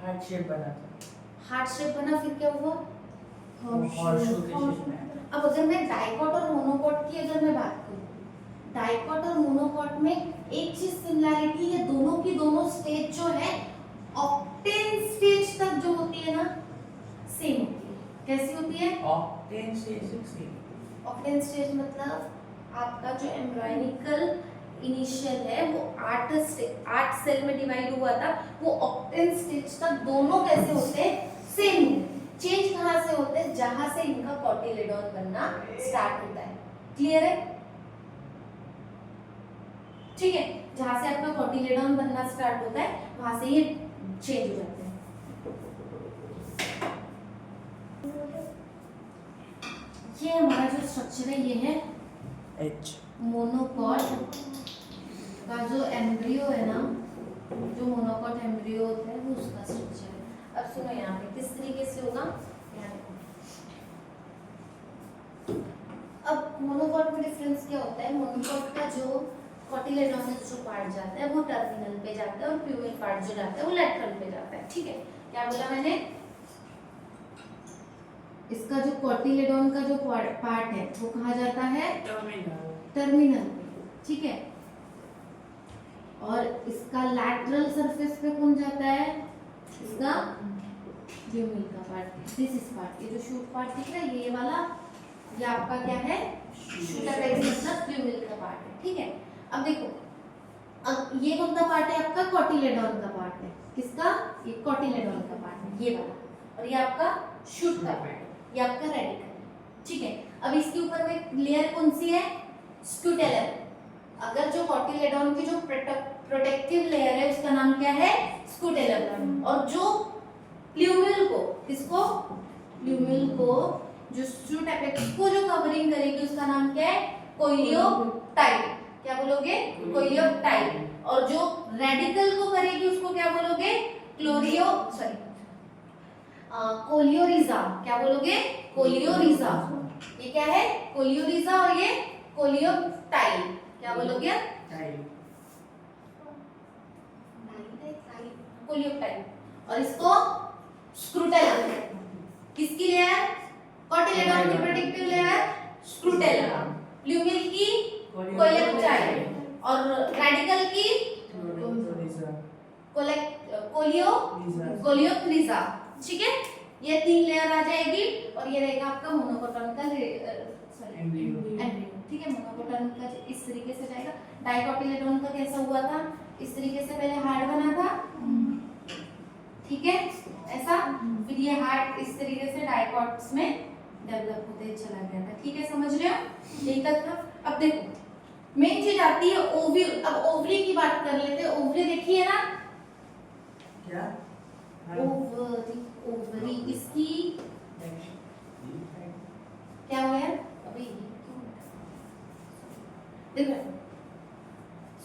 हार्ट शेप बना था, हार्ट शेप बना, फिर क्या हुआ, हॉर्सशू के शेप में। अब अगर मैं डाइकोट और मोनोकोट की अगर मैं बात करूं, डाइकोट और मोनोकोट में एक चीज सिमिलैरिटी है, दोनों की दोनों स्टेज जो है ऑक्टेन स्टेज तक जो होती है ना सेम होती है। कैसी होती है, octane stage same. Octane stage मतलब आपका जो एम्ब्रियोनिकल इनिशियल है वो 8 सेल में डिवाइड हुआ था, वो ऑक्टेन स्टेज तक दोनों कैसे होते हैं, सेम। चेंज कहाँ से होते हैं, जहां से इनका कोटिलेडोन बनना स्टार्ट होता है। क्लियर है, ठीक है, जहां से आपका कोटिलेडोन बनना स्टार्ट होता है वहां से ये चेंज हो जाते हैं। ये हमारा जो स्ट्रक्चर है ये है एच, मोनोकोट का जो एम्ब्रियो है ना, जो मोनोकोट एम्ब्रियो होता है वो उसका स्ट्रक्चर है। अब सुनो यहाँ पे किस तरीके से होगा, यहाँ देखो। अब मोनोकोट में डिफरेंस क्या होता है, मोनोकोट का जो कोटिलेडोनस जो पार्ट जाता है वो टर्मिनल पे जाता है, और प्यूमिक पार्ट जो जाता है वो लेटरल पे जाता है, ठीक है। क्या बोला मैंने, इसका जो कोटिलेडोन का जो पार्ट है वो कहाँ जाता है, टर्मिनल, ठीक है। और इसका लैटरल सरफेस पे कौन जाता है, इसका ल्यूमिल का पार्ट, दिस इज पार्ट, ये जो शूट पार्ट दिख रहा है ये वाला, ये आपका क्या है, शूट अपेक्स मतलब ल्यूमिल का पार्ट है, ठीक है। अब देखो, अब ये कौन सा पार्ट है आपका, कॉटिलेडॉन का पार्ट है, किसका, ये कॉटिलेडॉन का पार्ट है, ये वाला, और ये आपका शूट का पार्ट है, ये आपका रेडिकल है, ठीक है। अब इसके ऊपर में लेयर कौन सी है, स्क्यूटेलम। अगर जो कॉटिलेडॉन की जो प्रोटेक्टिव लेयर है उसका नाम क्या है, स्क्यूटेलम, और जो ल्यूमिल को, किसको, ल्यूमिल को, जो शूट अपेक्स को जो कवरिंग करेगी उसका नाम क्या है, कोइलियोटाइप। क्या बोलोगे, कोइलियोटाइप। और जो रेडिकल को करेगी उसको क्या बोलोगे, कोलियोरिजा। क्या बोलोगे, कोलियोरिजा। ये क्या है, कोलियोरिजा, और ये कोलियोटाइप। क्या बोलोगे, कोलियोटाइप। और इसको स्क्रूटेलम, किसकी लेयर, कॉटिलेडॉन की प्रोटेक्टिव लेयर स्क्रूटेलम, ल्यूमिल की कोलियोटाइप, और रेडिकल की कोलियोक्रिजा, ठीक है। ये 3 लेयर आ जाएगी, और ये रहेगा आपका मोनोकोटॉनिकल एम्ब्रियो, ठीक है। मोनोकोटॉनिक का इस तरीके से जाएगा। डाइकोटिलेडॉन का कैसा हुआ था, इस तरीके से पहले हार्ड बना था, ठीक है, ऐसा, फिर ये हार्ड इस तरीके से डाइकोट्स में डेवलप होते चला गया था, ठीक है, समझ रहे हो, यही तक था। अब देखो मेन चीज आती है ओव्यूल। अब ओवरी की बात कर लेते हैं। ओवरी देखिए ना, क्या, ओवरी इसकी क्या हुआ यार, अभी देखो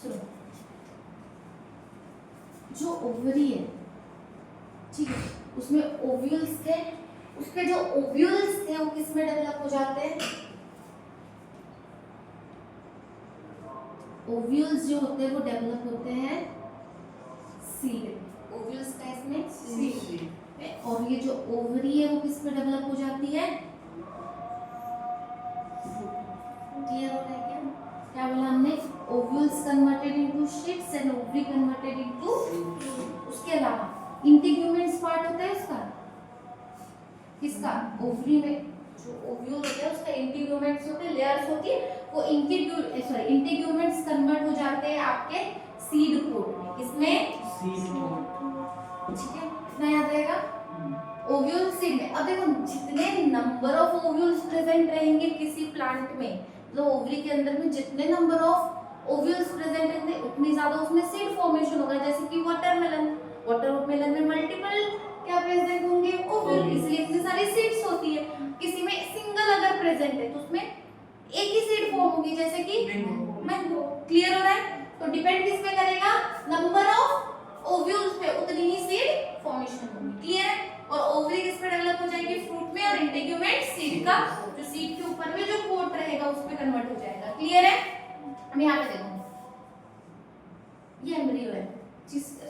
सुनो, जो ओवरी है, ठीक है, उसमें ओव्यूल्स थे, उसके जो ओव्यूल्स थे वो किस में डेवलप हो जाते हैं, ओव्यूल्स जो होते हैं वो डेवलप होते हैं सीड। ओव्यूल्स का इसमें सीड। और ये जो ओवरी है वो किस में डेवलप हो जाती है, क्लियर हो रहा है क्या, क्या बोला हमने, ovules converted into sheets and ovary converted into. उसके अलावा इंटीग्यूमेंट्स पार्ट होता है उसका, किसका, ओवरी में जो ओव्यूल होता है उसका इंटीग्यूमेंट्स होते हैं, लेयर्स होती है, वो इंटीग्यूमेंट्स कन्वर्ट हो जाते हैं आपके सीड कोट में, किसमें, सीड कोट, ठीक है, कितना याद रहेगा, ओव्यूल सीड में। अब देखो जितने नंबर ऑफ ओव्यूल्स प्रेजेंट रहेंगे किसी प्लांट में, तो ओवरी के अंदर में जितने नंबर ऑफ ओव्यूल्स प्रेजेंट रहेंगे उतनी ज्यादा उसमें सीड फॉर्मेशन होगा। जैसे कि वाटरमेलन में मल्टीपल क्या प्रेजेंट होंगे, ओव्यूल, इसलिए इतनी सारी सीड्स होती है। किसी में सिंगल अगर प्रेजेंट है तो उसमें एक ही सीड फॉर्म होगी, जैसे कि मैंगो। क्लियर हो रहा है, तो डिपेंड किस पे करेगा, नंबर ऑफ ओव्यूल्स पे उतनी ही सीड फॉर्मेशन होगी, क्लियर है। और ओवरी किस पे डेवलप हो जाएगी, फ्रूट में, और इंटीग्यूमेंट सीड का, जो सीड के ऊपर में जो कोट रहेगा उस पे कन्वर्ट हो जाएगा, क्लियर है। अब यहाँ पे देखो, ये एम्ब्रियो है,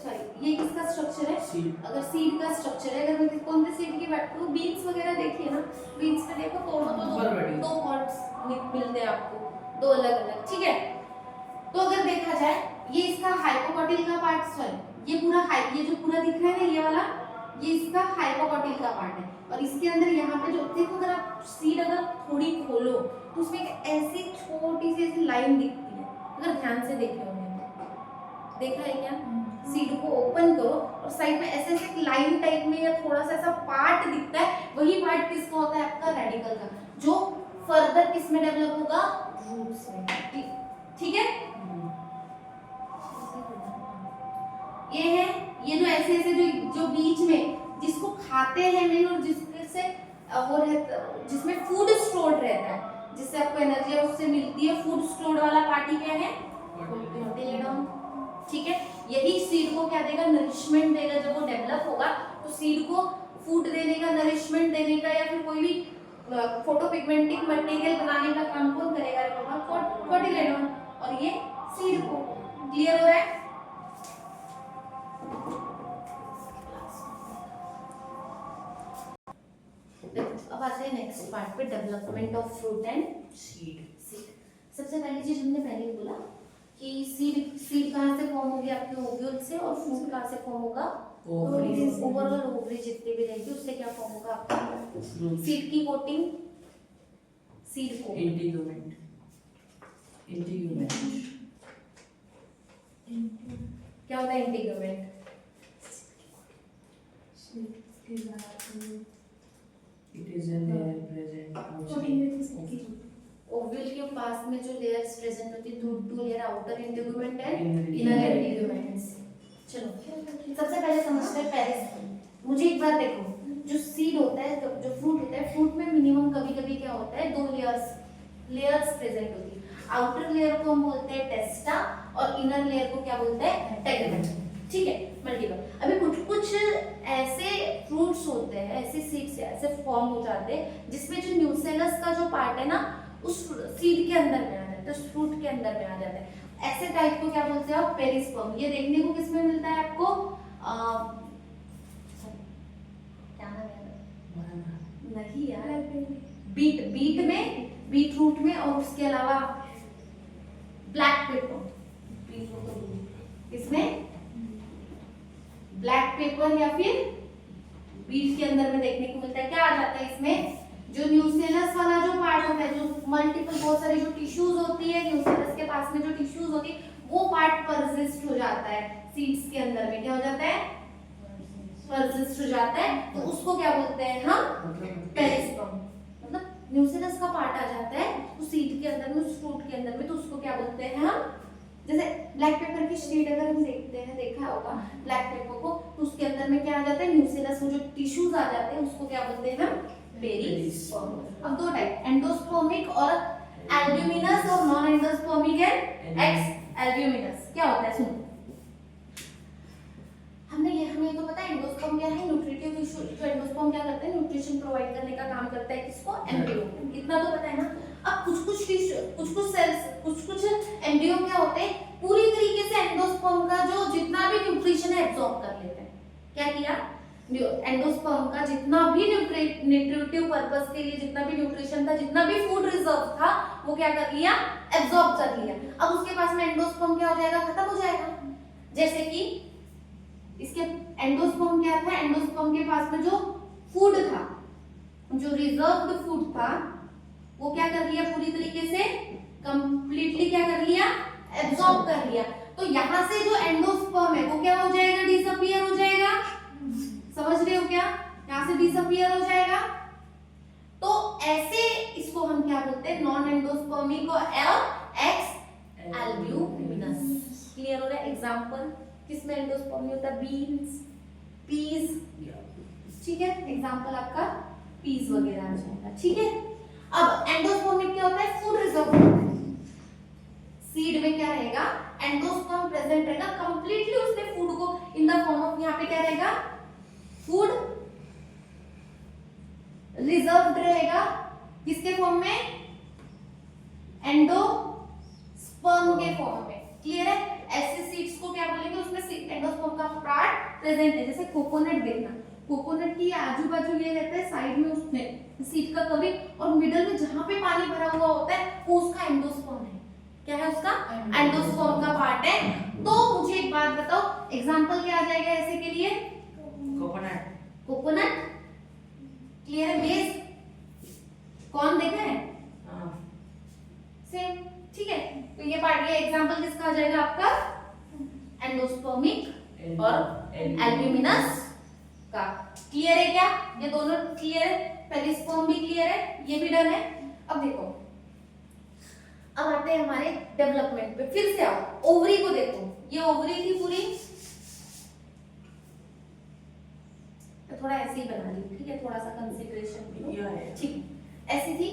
सॉरी ये किसका स्ट्रक्चर है, सीड। अगर सीड का स्ट्रक्चर है, अगर मैं कौन से सीड की बात करूं, बीन्स वगैरह देखिए ना, बीन्स पे देखो तोड़ो तो दो पार्ट्स मिलते हैं आपको, दो अलग अलग, ठीक है। तो अगर देखा जाए ये इसका हाइपोकॉटिल का पार्ट, सॉरी ये पूरा ये जो पूरा दिख रहा है ना ये वाला, ये इसका हाइपोकॉटिल का पार्ट है। और इसके अंदर यहाँ पे जो देखो, अगर आप सीड अगर थोड़ी खोलो तो उसमें एक ऐसी छोटी सी ऐसी लाइन दिखती है, अगर ध्यान से देखे होंगे, देखा है क्या, सीड को ओपन करो और साइड में ऐसे ऐसे लाइन टाइप में या थोड़ा सा ऐसा पार्ट दिखता है, वही पार्ट किसका होता है, आपका रेडिकल का, जो फर्दर किस में डेवलप होगा, रूट्स में, ठीक है। ये है, ये जो ऐसे ऐसे जो बीच में जिसको खाते हैं मेन, और जिससे वो रहता, जिसमें फूड स्टोर्ड रहता है, जिससे आपको एनर्जी उससे मिलती है, फूड स्टोर्ड वाला पार्ट ही क्या है, कोटिलेडॉन, ठीक है। यही सीड को क्या देगा, नरिशमेंट देगा। जब वो डेवलप होगा तो सीड को फूड देने का, नरिशमेंट देने का, या फिर कोई भी फोटोपिगमेंटिक मटेरियल बनाने का काम कौन करेगा, कोटिलेडॉन, और ये सीड को, क्लियर हो रहा है। अब आते हैं नेक्स्ट पार्ट पे, development of fruit and seed. सबसे पहली चीज हमने पहले बोला कि सीड कहाँ से फॉर्म होगी, आपके ओव्यूल से, और फ्रूट कहाँ से फॉर्म होगा, ओवरऑल ओवरी जितनी भी रहेगी उससे क्या फॉर्म होगा आपका? सीड की कोटिंग, सीड कोट, इंटीग्यूमेंट क्या होता है integument? It is a layer present outside ovule के पास में जो लेयर्स प्रेजेंट होती है, two layer outer integument and Inner inner integuments. चलो सबसे पहले समझते हैं पेरिस। मुझे एक बात देखो, जो सीड होता है, जो फ्रूट होता है, फ्रूट में मिनिमम कभी-कभी क्या होता है, 2 लेयर्स प्रेजेंट होती है। आउटर लेयर को हम बोलते हैं टेस्टा और इनर लेयर को क्या बोलते हैं? टेगमेंट। ठीक है, मल्टीपल। अभी कुछ ऐसे फ्रूट्स होते हैं, ऐसे सीड्स ऐसे फॉर्म हो जाते हैं जिसमें जो न्यूसेलस का जो पार्ट है ना, उस सीड के अंदर में आ जाता है, उस फ्रूट के अंदर में आ जाता है। ऐसे टाइप को क्या बोलते हैं आप? पेरिस्पर्म। ये देखने को किसमें मिलता है आपको? क्या नाम है? नहीं यार, बीट में, बीट रूट में, और उसके अलावा ब्लैक पेपर, इसमें ब्लैक पेपर या फिर बीट के अंदर में देखने को मिलता है। क्या आ जाता है इसमें? जो न्यूसेलस वाला जो पार्ट होता है, जो मल्टीपल बहुत सारी जो टिश्यूज होती है, न्यूसेलस के पास में जो टिश्यूज होती है, वो पार्ट परसिस्ट हो जाता है सीड्स के अंदर में। क्या हो जाता है? परसिस्ट हो जाता है। तो उसको क्या बोलते हैं हम? पेरिस्पर्म। मतलब न्यूसेलस का पार्ट आ जाता है उस सीड के अंदर में, उस फ्रूट के अंदर में, तो उसको क्या बोलते हैं हम? जैसे ब्लैक पेपर की शीट अगर हम देखते हैं, देखा होगा ब्लैक पेपर को, तो उसके अंदर में क्या आ जाता है? न्यूसेलस, वो जो टिश्यूज आ जाते हैं, उसको क्या बोलते हैं हम? पेरिस्पर्म। अब 2 टाइप, एंडोस्पर्मिक और एल्ब्यूमिनस, और non endospermic and x albuminous. क्या होता है सुनो, हमें तो पता है एंडोस्पर्म क्या है, न्यूट्रिटिव टिश्यू। जो एंडोस्पर्म क्या करते हैं? न्यूट्रिशन प्रोवाइड करने का काम करता है। किसको? एम्ब्रियो। इतना तो पता है ना। अब कुछ टिश्यू, कुछ सेल्स, कुछ एम्ब्रियो क्या होते हैं, पूरी तरीके से एंडोस्पर्म का जो जितना भी न्यूट्रिशन है एब्जॉर्ब कर लेते हैं। क्या किया? एंडोस्पर्म का जितना भी न्यूट्रिटिव पर्पस के लिए जितना भी न्यूट्रिशन था, जितना भी फूड रिजर्व था, वो क्या कर लिया? एब्जॉर्ब कर लिया। अब उसके पास में एंडोस्पर्म क्या हो जाएगा? खत्म हो जाएगा। जैसे कि इसके एंडोस्पर्म क्या था? एंडोस्पर्म के पास में जो फूड था, जो रिजर्व्ड फूड था, वो क्या कर लिया? पूरी तरीके से कंप्लीटली क्या कर लिया? एब्जॉर्ब कर लिया। तो यहाँ से जो एंडोस्पर्म है वो क्या हो जाएगा? डिसअपीयर हो जाएगा। समझ रहे हो क्या? यहाँ से डिसअपीयर हो जाएगा। तो ऐसे इसको हम क्या बोलते हैं? नॉन एंडोस्पर्मिक और एक्स एल्ब्यूमिनस। क्लियर हो रहा है? एग्जांपल किसमें एंडोस्पर्म होता है? Beans, peas. ठीक है, एग्जांपल आपका पीस वगैरह आ जाएगा। ठीक है, अब एंडोस्पर्मिक क्या होता है? फूड रिजर्व होता है। सीड में क्या रहेगा? एंडोस्पर्म प्रेजेंट रहेगा, कंप्लीटली उसने फूड को इन द फॉर्म ऑफ, यहाँ पे क्या रहेगा? फूड रिजर्व्ड रहेगा। किसके फॉर्म में? एंडोस्पर्म के फॉर्म में। क्लियर है? ऐसे सीड्स को क्या बोलेंगे? उसमें एंडोस्पर्म का पार्ट प्रेजेंट है। जैसे कोकोनट देखना, कोकोनट की आजू बाजू ये रहता है, साइड में उसमें सीड का कवरिंग, और मिडल में जहां पे पानी भरा हुआ होता है वो उसका एंडोस्पर्म है। क्या है उसका? एंडोस्पर्म का पार्ट है। तो मुझे एक बात बताओ, एग्जांपल क्या आ जाएगा ऐसे के लिए? कोकोनट। क्लियर है? बेस कौन देखा है? सेम। ठीक है, तो ये पार्ट, ये एग्जांपल किसका आ जाएगा आपका? एंडोस्पर्मिक और एल्ब्यूमिनस का। क्लियर है क्या? ये दोनों क्लियर है? पेरिस्पर्म भी क्लियर है, ये भी डन है। अब देखो, अब आते हैं हमारे डेवलपमेंट पे। फिर से आओ, ओवरी को देखो। ये ओवरी थी पूरी, तो थोड़ा ऐसे ही बना ली। ठीक है, थोड़ा सा कंसीडरेशन। ठीक, ऐसी थी।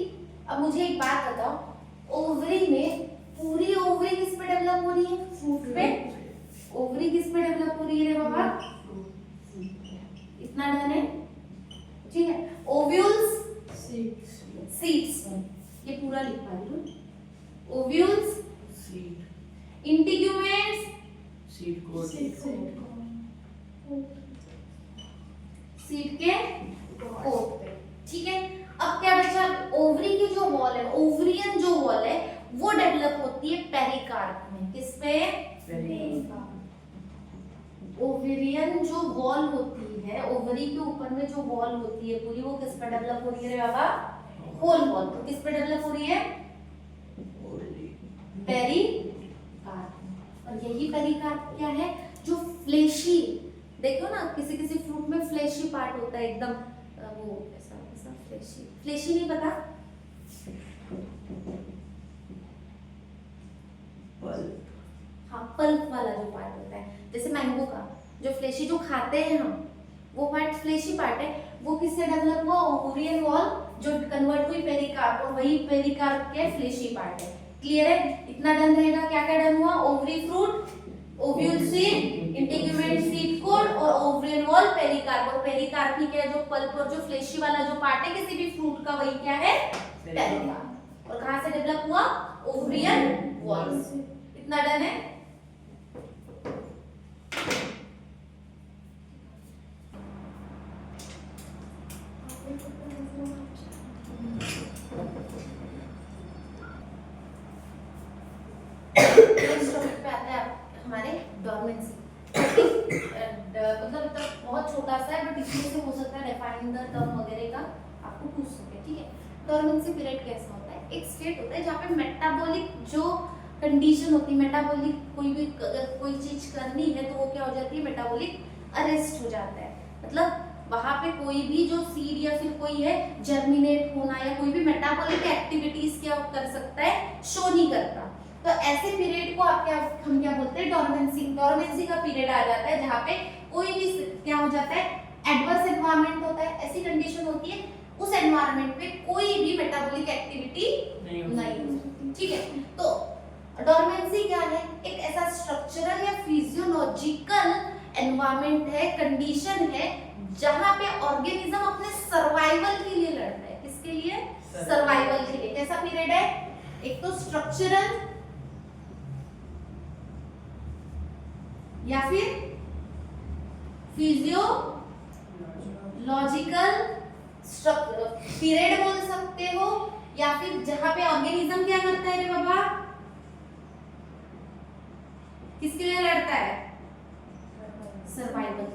अब मुझे एक बात बताओ, ओवरी में पूरी ओवरी किस पे डेवलप हो रही है? फ्रूट पे। ओवरी किस पे डेवलप हो रही है रे बाबा? इतना डन है? ठीक है, ओव्यूल्स, सीड्स, ये पूरा लिखा दी। ओव्यूल्स, इंटीग्यूमेंट्स, सीड के कोट पे। ठीक है, अब क्या बचा? ओवरी की जो वॉल है, ओवरियन जो वॉल है, वो डेवलप होती है पेरिकार्प में। किस पे? ओवेरियन जो वॉल होती है, ओवरी के ऊपर में जो वॉल होती है पूरी, वो किस पर डेवलप हो रही है बाबा? Whole wall. तो किस पर डेवलप हो रही है? पेरिकार्प। और यही पेरिकार्प क्या है? जो फ्लेशी, देखो ना किसी किसी फ्रूट में फ्लेशी पार्ट होता है एकदम, वो ऐसा ऐसा फ्लेशी, फ्लेशी नहीं पता? हाँ, पल्प वाला जो पार्ट होता है, जैसे मैंगो का जो फ्लेशी जो खाते हैं हम, वो पार्ट फ्लेशी पार्ट है। वो किससे डेवलप हुआ? ओवेरियन वॉल जो कन्वर्ट हुई पेरिकार्प, और वही पेरिकार्प के फ्लेशी पार्ट है। क्लियर है? इतना डन रहेगा। क्या क्या डन हुआ? Ovary fruit, ovule seed, integument seed code और ओवेरियन वॉल, पेरिकार्प। और पेरिकार्प ही क्या है? जो पल्प और जो फ्लेशी वाला जो पार्ट है किसी भी फ्रूट का, वही क्या है? पेरिकार्प। और कहां से डेवलप हुआ? ओवेरियन वॉल से। इतना डन है। नेक्स्ट टॉपिक पे आता है हमारे डोरमेंसी। मतलब बहुत छोटा सा है, बट इसमें से हो सकता है डिफाइन द टर्म वगैरह का आपको पूछ सके। ठीक है, डोरमेंसी पीरियड कैसा होता है? एक स्टेट होता है जहाँ पे मेटाबॉलिक जो कंडीशन होती है, मेटाबॉलिक कोई भी अगर कोई चीज करनी है तो वो क्या हो जाती है? मेटाबॉलिक अरेस्ट हो जाता है। मतलब वहां पे कोई भी जो सीड या फिर कोई है जर्मिनेट होना या कोई भी मेटाबॉलिक एक्टिविटीज क्या कर सकता है? शो नहीं करता। तो ऐसे पीरियड को आप क्या, हम क्या बोलते हैं? डोरमेंसी। डोरमेंसी का पीरियड आ जाता है जहाँ पे कोई भी क्या हो जाता है? एडवर्स एनवायरनमेंट होता है, ऐसी कंडीशन होती है उस एनवायरनमेंट में कोई भी मेटाबॉलिक एक्टिविटी नहीं हो सकती। ठीक है, तो डोरमेंसी क्या है? एक ऐसा स्ट्रक्चरल या फिजियोलॉजिकल एनवायरनमेंट है, कंडीशन है जहां पे ऑर्गेनिज्म अपने सर्वाइवल के लिए लड़ता है। किसके लिए? सर्वाइवल के लिए। कैसा पीरियड है? एक तो स्ट्रक्चरल या फिर फिजियोलॉजिकल पीरियड बोल सकते हो, या फिर जहां पे ऑर्गेनिज्म क्या करता है रे बाबा? किसके लिए लड़ता है? सर्वाइवल।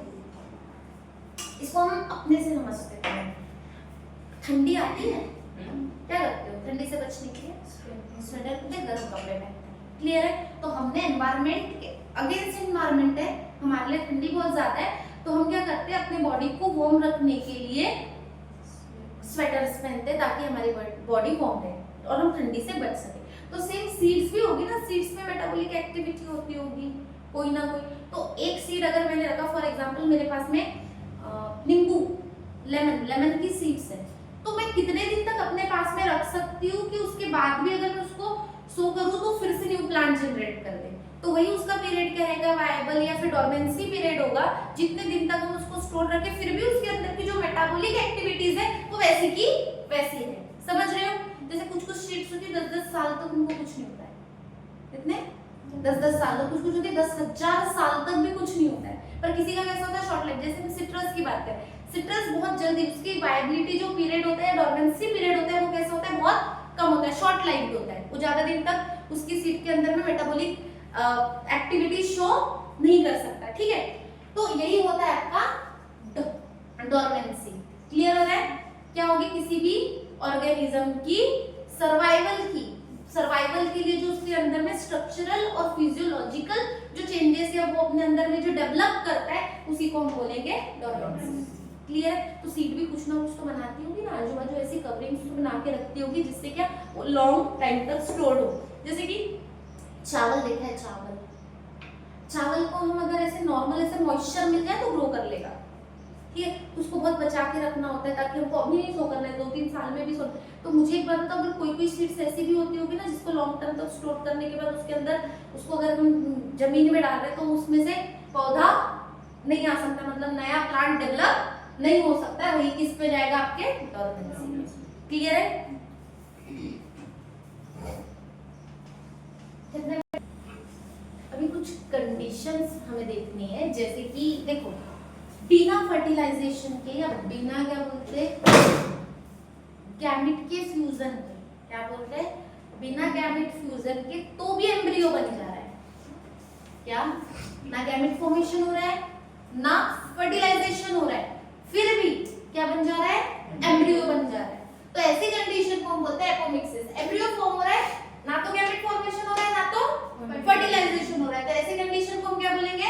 इसको हम अपने से समझते हैं। ठंडी आती है, क्या करते हो ठंडी से बचने के लिए? स्वेटर पहनते, गर्म कपड़े पहनते हैं। क्लियर है? तो हमने एनवायरनमेंट के अगेंस्ट एनवायरनमेंट है, हमारे लिए ठंडी बहुत ज्यादा है, तो हम क्या करते हैं? अपने बॉडी को वार्म रखने के लिए स्वेटर्स पहनते हैं ताकि हमारी बॉडी वार्म रहे और हम ठंडी से बच सके। तो सेम सीड्स भी होगी ना, सीड्स में मेटाबॉलिक एक्टिविटी होती होगी कोई ना कोई। तो एक सीड अगर मैंने रखा, फॉर एग्जांपल मेरे पास में नींबू, लेमन की सीड्स है, तो मैं कितने दिन तक अपने पास में रख सकती हूँ कि उसके बाद भी अगर मैं उसको सो करूँ तो फिर से न्यू प्लांट जनरेट कर दे? तो वही उसका पीरियड क्या रहेगा? वायबल या फिर डोरमेंसी पीरियड होगा। जितने दिन तक हम उसको स्टोर रखें फिर भी उसके अंदर की जो मेटाबॉलिक एक्टिविटीज है वो वैसी की वैसी है। समझ रहे हो? जैसे कुछ कुछ सीड्स होती है 10-10 साल तक उनको कुछ नहीं होता है। कितने? 10-10 साल तक। कुछ कुछ होती है 10,000 साल तक भी कुछ नहीं होता है। पर किसी का कैसा होता है? Short life. जैसे हम सिट्रस की बात करें, सिट्रस बहुत जल्दी उसकी वायबिलिटी जो पीरियड होता है, डोरमेंसी पीरियड होता है, वो कैसा होता है? बहुत कम होता है, शॉर्ट लाइफ होता है। वो ज्यादा दिन तक उसकी सीड के अंदर में मेटाबॉलिक एक्टिविटी शो नहीं कर सकता। ठीक है, तो यही होता है आपका डोरमेंसी। क्लियर हो रहा है? क्या होगी? किसी भी ऑर्गेनिज्म की सर्वाइवल के लिए जो उसके अंदर में स्ट्रक्चरल और फिजियोलॉजिकल जो चेंजेस है वो अपने अंदर में जो डेवलप करता है उसी को हम बोलेंगे डोरमेंसी। क्लियर है? तो सीड भी कुछ ना कुछ तो बनाती होगी ना, आजू बाजू ऐसी कवरिंग्स तो बना के रखती होगी जिससे क्या वो लॉन्ग टाइम तक स्टोर हो। जैसे कि चावल देखा है, चावल को हम अगर ऐसे नॉर्मल ऐसे मॉइस्चर मिल जाए तो ग्रो कर लेगा। ठीक है, उसको बहुत बचा के रखना होता है ताकि हमको अभी नहीं सो करना है, 2-3 साल में भी सो। तो मुझे एक बात बताओ, अगर कोई सीड्स ऐसी भी होती होगी ना जिसको लॉन्ग टर्म तक स्टोर करने के बाद उसके अंदर उसको अगर हम जमीन में डाल रहे हैं तो उसमें से पौधा नहीं आ सकता, मतलब नया प्लांट डेवलप नहीं हो सकता। वही किस पे जाएगा? आपके डोरमेंसी। क्लियर है? अभी कुछ कंडीशंस हमें देखनी है, जैसे कि देखो बिना फर्टिलाइजेशन के या बिना क्या बोलते गैमेट के फ्यूजन के, क्या बोलते हैं? बिना गैमेट फ्यूजन के तो भी एम्ब्रियो बन जा रहा है। क्या? ना गैमेट फॉर्मेशन हो रहा है ना फर्टिलाइजेशन हो रहा है, फिर भी क्या बन जा रहा है, एम्ब्रियो बन जा रहा है। तो ऐसी कंडीशन को हम बोलते हैं एपोमिक्सिस। एम्ब्रियो फॉर्म हो रहा है, ना तो गैमेट फॉर्मेशन हो रहा है ना तो फर्टिलाइजेशन हो रहा है, तो ऐसी कंडीशन को हम क्या बोलेंगे,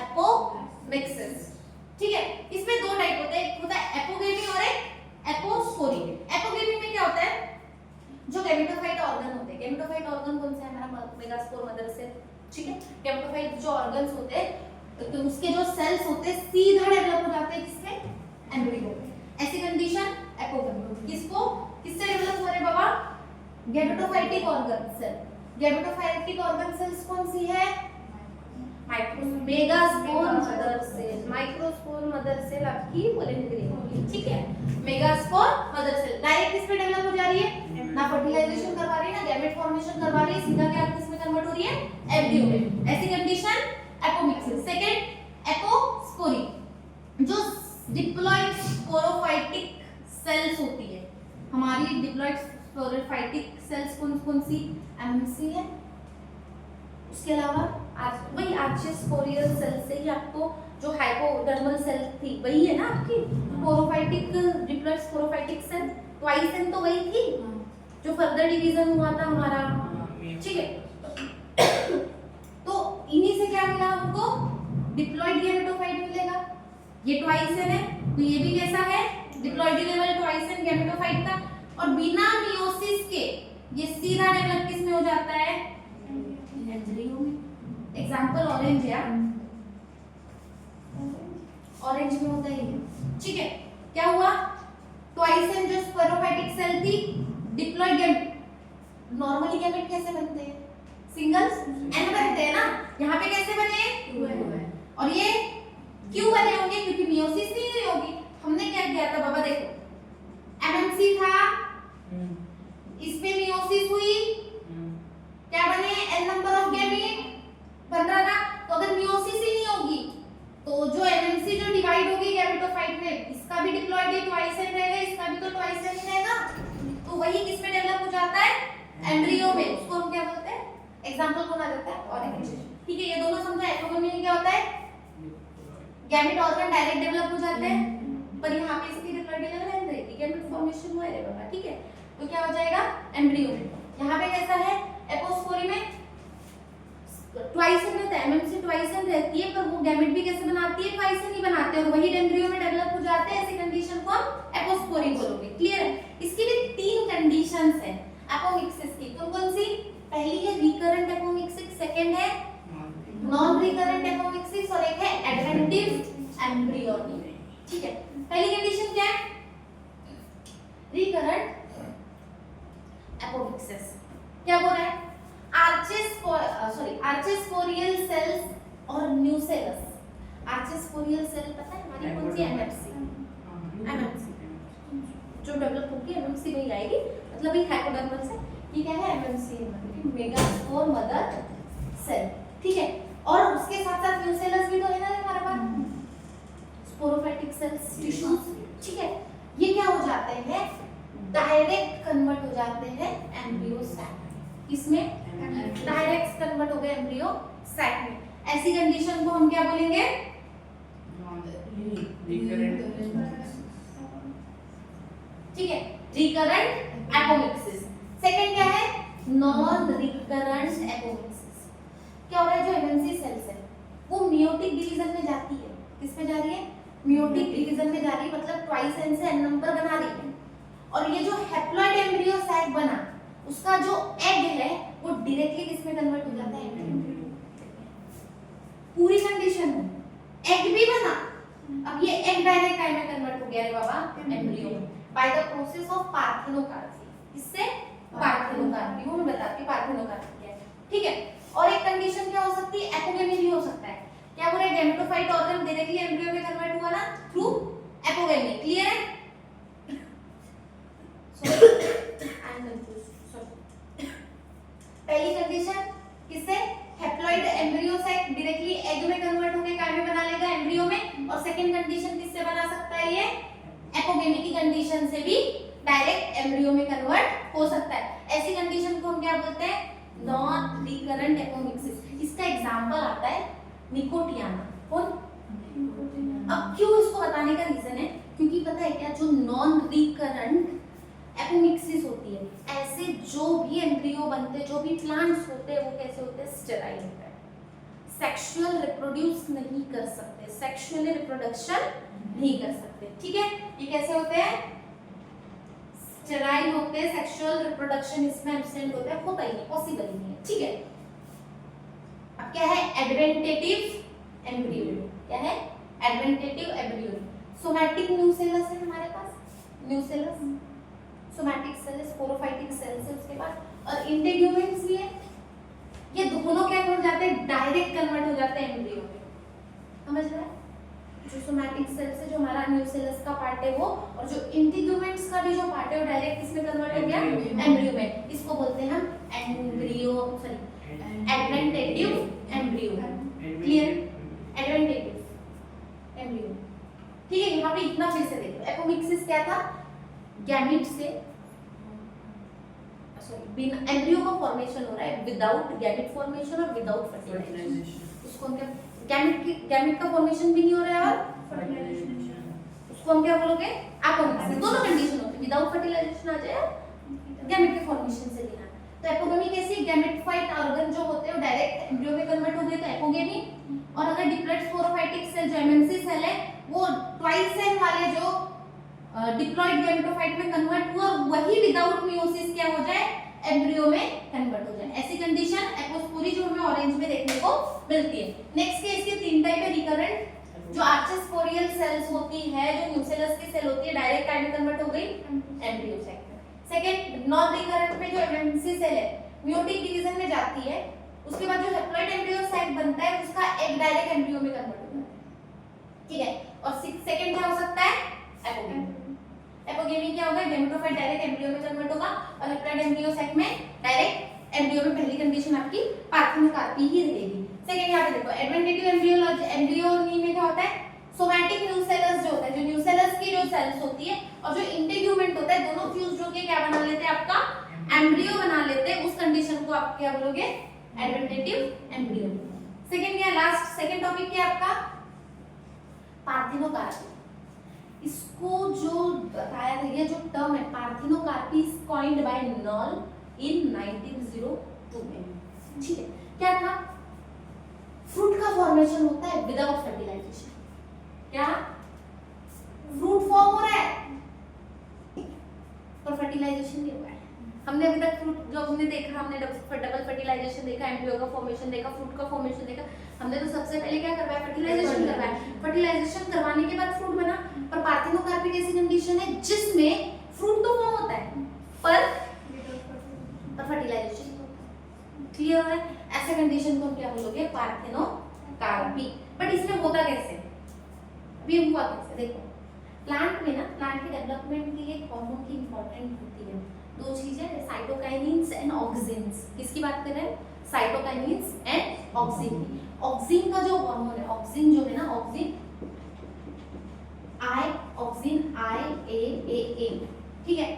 एपोमिक्सिस। ठीक है, इसमें दो टाइप होते हैं, एक होता है एपोगेमी और एक एपोस्पोरी। एपोगेमी में क्या होता है, जो गैमेटोफाइट ऑर्गन होते हैं, गैमेटोफाइट ऑर्गन कौन सा है, हमारा मेगास्पोर मदर सेल। ठीक है, गैमेटोफाइट जो ऑर्गन्स होते हैं तो उसके जो सेल्स होते हैं सीधा डेवलप हो जाते हैं किसमें, एम्ब्रियो में। ऐसी कंडीशन एपोगेमी। किसको, किससे डेवलप हो रहे हैं बाबा, gametophytic organ cell. Gametophytic organ cells कौन सी है, megaspore mother cell. Microspore mother cell आपकी पोलिनेग्री होगी। ठीक है, मेगास्पोर मदर सेल डायरेक्ट किस पे डेवलप हो जा रही है, ना फर्टिलाइजेशन करवा रही है ना गैमेट फॉर्मेशन करवा रही है, सीधा क्या किस में कन्वर्ट हो रही है, एम्ब्रियो में। ऐसी कंडीशन एपोमिक्सिस। सेकंड एपोस्पोरी, जो डिप्लॉइड स्पोरोफाइटिक सेल्स होती है हमारी। डिप्लॉइड स्पोरोफाइटिक सेल्स कौन कौन सी, एमएमसी है, उसके अलावा वही आर्चियोस्पोरियल सेल से ही आपको जो हाइपोडर्मल सेल थी वही है ना आपकी स्पोरोफाइटिक, डिप्लॉइड स्पोरोफाइटिक सेल। ट्वाइसेन तो वही थी जो फर्दर डिवीजन हुआ था हमारा। ठीक है, तो इन्हीं से क्या मिला हमको, डिप्लॉइड गैमेटोफाइट मिलेगा। ये ट्वाइसेन है तो ये भी कैसा है, डिप्लॉइड लेवल ट्वाइसेन गैमेटोफाइट का। और बिना मियोसिस के ये सीधा डेवलप किस में हो जाता है, एम्ब्रियो में। एग्जांपल ऑरेंज है, ऑरेंज में होता है ये। ठीक है, क्या हुआ, ट्वाइसेन जो स्पोरोफाइटिक सेल थी, डिप्लॉइड गैमेट। नॉर्मली गैमेट कैसे बनते हैं, सिंगल्स एन बनते हैं ना, यहाँ पे कैसे बने, और ये क्यों बने होंगे, क्योंकि मियोसिस नहीं हुई होगी। हमने क्या किया था बाबा, देखो एमएमसी था, इसमें मियोसिस हुई, क्या बने, एन नंबर ऑफ गैमेट बन रहा ना। तो अगर मियोसिस ही नहीं होगी तो जो एमएमसी जो डिवाइड होगी गैमेटोफाइट में, इसका भी डिप्लॉइड ट्वाइसेन रहेगा, इसका भी तो ट्वाइसेन ही रहेगा। तो वही किस में डेवलप हो जाता है, एम्ब्रियो में। उसको हम क्या बोलते हैं, एग्जांपल कौन आ जाता है, ऑरेंज। ठीक है, ये दोनों समझा। एपोगेमी में क्या होता है, गैमेट ऑर्गन डायरेक्ट डेवलप हो जाते हैं, पर यहाँ पे इसकी डिप्लॉइड लेवल है नहीं, गैमेट फॉर्मेशन हुआ है बाबा। ठीक है, तो क्या हो जाएगा, एम्ब्रियो में। यहाँ पे कैसा है, एपोस्पोरी में ट्वाइसेन रहता है, एमएमसी ट्वाइसेन रहती है, पर वो गैमेट भी कैसे बनाती है, ट्वाइसेन ही बनाते हैं, और वही एम्ब्रियो में डेवलप हो जाते हैं। ऐसी कंडीशन को हम एपोस्पोरी बोलोगे। क्लियर है, इसकी भी तीन कंडीशंस हैं एपोमिक्सिस की। कौन सी, पहली है रिकरेंट एपोमिक्सिस, सेकंड है नॉन रिकरेंट एपोमिक्सिस, और एक है एडवेंटिव एम्ब्रियोनी। ठीक है, पहली कंडीशन क्या है, रिकरेंट एपोमिक्सिस। क्या बोल रहा है, आर्चेस्पोरियल सेल्स और न्यूसेलस। आर्चेस्पोरियल सेल पता है हमारी कौन सी, एमएमसी। जो डेवलप होगी एमएमसी में ही आएगी, मतलब ये हाइपोडर्मल से, ये क्या है, एमएमसी है, मेगास्पोर मदर सेल। ठीक है, और उसके साथ साथ न्यूसेलस भी तो है ना हमारे पास, स्पोरोफाइटिक सेल्स, टिश्यूज। ठीक है, ये क्या हो जाते हैं, डायरेक्ट कन्वर्ट हो जाते हैं एम्ब्रियो सैक। इसमें डायरेक्ट कन्वर्ट हो गए एम्ब्रियो सैक में। ऐसी कंडीशन को हम क्या बोलेंगे, ठीक है, रिकरेंट एपोमिक्सिस। सेकंड क्या है, नॉन रिकरेंट एपोमिक्सिस। क्या हो रहा है, जो एमएमसी सेल्स है वो मियोटिक डिवीजन में जाती है, किस में जा रही है, मियोटिक डिवीजन में जा रही है, मतलब ट्वाइसेन से एन नंबर बना रही है। और ये जो हैप्लॉइड एम्ब्रियो सैक बना, उसका जो एग है वो डायरेक्टली किस में कन्वर्ट हो जाता है, पूरी कंडीशन एग भी बना, अब ये एग डायरेक्ट काय में कन्वर्ट हो गया रे बाबा, एम्ब्रियो में, by the process of parthenocarpy. इससे पार्थेनोकार्पी, वो मैं बताती हूं पार्थेनोकार्पी क्या है। ठीक है, और एक कंडीशन क्या हो सकती है, एपोगेमी भी हो सकता है। क्या बोल रहे हैं, गैमेटोफाइट ऑर्गन डायरेक्टली एम्ब्रियो में कन्वर्ट हुआ ना थ्रू एपोगेमी। क्लियर है, पहली कंडीशन किससे, haploid embryo sac directly egg में कन्वर्ट होकर काय में बना लेगा, एम्ब्रियो में। और सेकंड कंडीशन किससे बना सकता है, ये एपोगेमी की कंडीशन से भी डायरेक्ट एम्ब्रियो में कन्वर्ट हो सकता है। ऐसी कंडीशन को हम क्या बोलते हैं, नॉन रिकरेंट एपोमिक्सिस। इसका एग्जांपल आता है निकोटियाना। कौन, अब क्यों इसको बताने का रीजन है, क्योंकि पता है क्या, जो नॉन रिकरेंट एपोमिक्सिस होती है, ऐसे जो भी एम्ब्रियो बनते हैं, जो भी प्लांट्स होते हैं, वो कैसे होते हैं, स्टेराइल होते हैं, सेक्सुअल रिप्रोड्यूस नहीं कर सकते, सेक्सुअली रिप्रोडक्शन नहीं कर सकते, ठीक है। ये कैसे होते हैं, स्टेराइल होते हैं, सेक्सुअल रिप्रोडक्शन इसमें एब्सेंट होता है, होता ही नहीं, पॉसिबल ही नहीं है, ठीक है। अब क्या है, एडवेंटेटिव एम्ब्रियो, क्या है, एडवेंटेटिव एम्ब्रियो। सोमैटिक न्यूसेलस है हमारे पास, nucellus, somatic cell, sporophytic cells है उसके बाद, और इंटेग्यूमेंट्स भी है। ये दोनों क्या हो जाते हैं, डायरेक्ट कन्वर्ट हो जाते हैं एम्ब्रियो में, समझ रहे हैं। जो सोमैटिक सेल्स है, जो हमारा न्यूसेलस का पार्ट है वो, और जो इंटेग्यूमेंट्स का भी जो पार्ट है वो डायरेक्ट किसमें कन्वर्ट हो गया, एम्ब्रियो में। इसको बोलते हैं हम embryo, sorry adventive embryo, clear, adventive embryo, ठीक है। यहाँ पे इतना फिर से देखो, एपोमिक्सिस क्या था, गैमीट से, सॉरी बिना एम्ब्रियो का फॉर्मेशन हो रहा है विदाउट गैमीट फॉर्मेशन और विदाउट फर्टिलाइजेशन, उसको हम क्या, गैमीट का फॉर्मेशन भी नहीं हो रहा है और उसको हम क्या बोलोगे, एपोमिक्सिस। दोनों कंडीशन होती है, विदाउट फर्टिलाइजेशन आ जाए, गैमीट के फॉर्मेशन से लेना। तो एपोगेमी कैसी, गैमेटोफाइट ऑर्गन जो होते हैं वो डायरेक्ट एम्ब्रियो में कन्वर्ट हो गए तो एपोगेमी, और अगर डिप्लॉइड स्पोरोफाइटिक सेल जो एमएमसी सेल है वो ट्वाइस एन वाले जो डिप्लॉइड गैमेटोफाइट में कन्वर्ट हुआ, वही विदाउट मियोसिस क्या हो जाए, एम्ब्रियो में कन्वर्ट हो जाए। ऐसी कंडीशन एपोस्पोरी जो हमें ऑरेंज में देखने को मिलती है। नेक्स्ट केस के तीन टाइप है, रिकरेंट जो आर्चेस्पोरियल सेल्स होती है, जो न्यूसेलस की सेल होती है, डायरेक्ट टाइम में कन्वर्ट हो गई embryo cell. Second non recurrent में जो एमएमसी सेल है मियोटिक डिवीजन में जाती है, उसके बाद जो हैप्लॉइड एम्ब्रियो साइट बनता है उसका एक डायरेक्ट एम्ब्रियो में कन्वर्ट हो जाता है, ठीक है। और सेकंड क्या हो सकता है, एपोगेमी। एपोगेमी क्या होगा, गैमेटोफाइट डायरेक्ट एम्ब्रियो में कन्वर्ट होगा, और हैप्लॉइड एम्ब्रियो साइट में डायरेक्ट एम्ब्रियो में पहली कंडीशन आपकी पार्थिनोकार्पी ही रहेगी। सेकंड यहाँ पे देखो, एडवेंटेटिव एम्ब्रियोलॉजी में क्या होता है, सोमैटिक न्यूसेलस जो होता है, जो न्यूसेलस की जो सेल्स होती है और जो इंटेग्यूमेंट होता है, दोनों फ्यूज होके क्या बना लेते हैं, आपका एम्ब्रियो बना लेते हैं। उस कंडीशन को आप क्या बोलोगे, एडवेंटेटिव एम्ब्रियो। सेकंड क्या, लास्ट सेकंड टॉपिक क्या आपका, पार्थिनोकार्पी। इसको जो बताया था, ये जो टर्म है parthenocarpy is coined by Noll in 1902 में, ठीक है। क्या था, फ्रूट का फॉर्मेशन होता है विदाउट फर्टिलाइजेशन, क्या फ्रूट फॉर्म हो रहा है पर फर्टिलाइजेशन नहीं हुआ है। हमने अभी तक फ्रूट जो हमने देखा, हमने डबल फर्टिलाइजेशन देखा, एम्ब्रियो का फॉर्मेशन देखा, फ्रूट का फॉर्मेशन देखा, हमने तो सबसे पहले क्या करवाया, फर्टिलाइजेशन करवाया। फर्टिलाइजेशन करवाने के बाद फ्रूट बना, पर पार्थिनोकार्पी ऐसी कंडीशन है जिसमें फ्रूट तो फॉर्म होता है पर फर्टिलाइजेशन क्लियर हो रहा है। ऐसे कंडीशन को हम क्या बोलोगे, पार्थिनोकार्पी। बट इसमें होता कैसे, अभी हुआ कैसे, देखो प्लांट में ना, प्लांट के डेवलपमेंट के लिए हार्मोन की इंपॉर्टेंट होती है दो चीजें, साइटोकाइनिन्स एंड ऑक्सिन्स। किसकी बात कर रहे हैं, साइटोकाइनिन्स एंड ऑक्सिन की। ऑक्सिन का जो हार्मोन है, ऑक्सिन जो है ना, ऑक्सिन आई ए ए ए, ठीक है।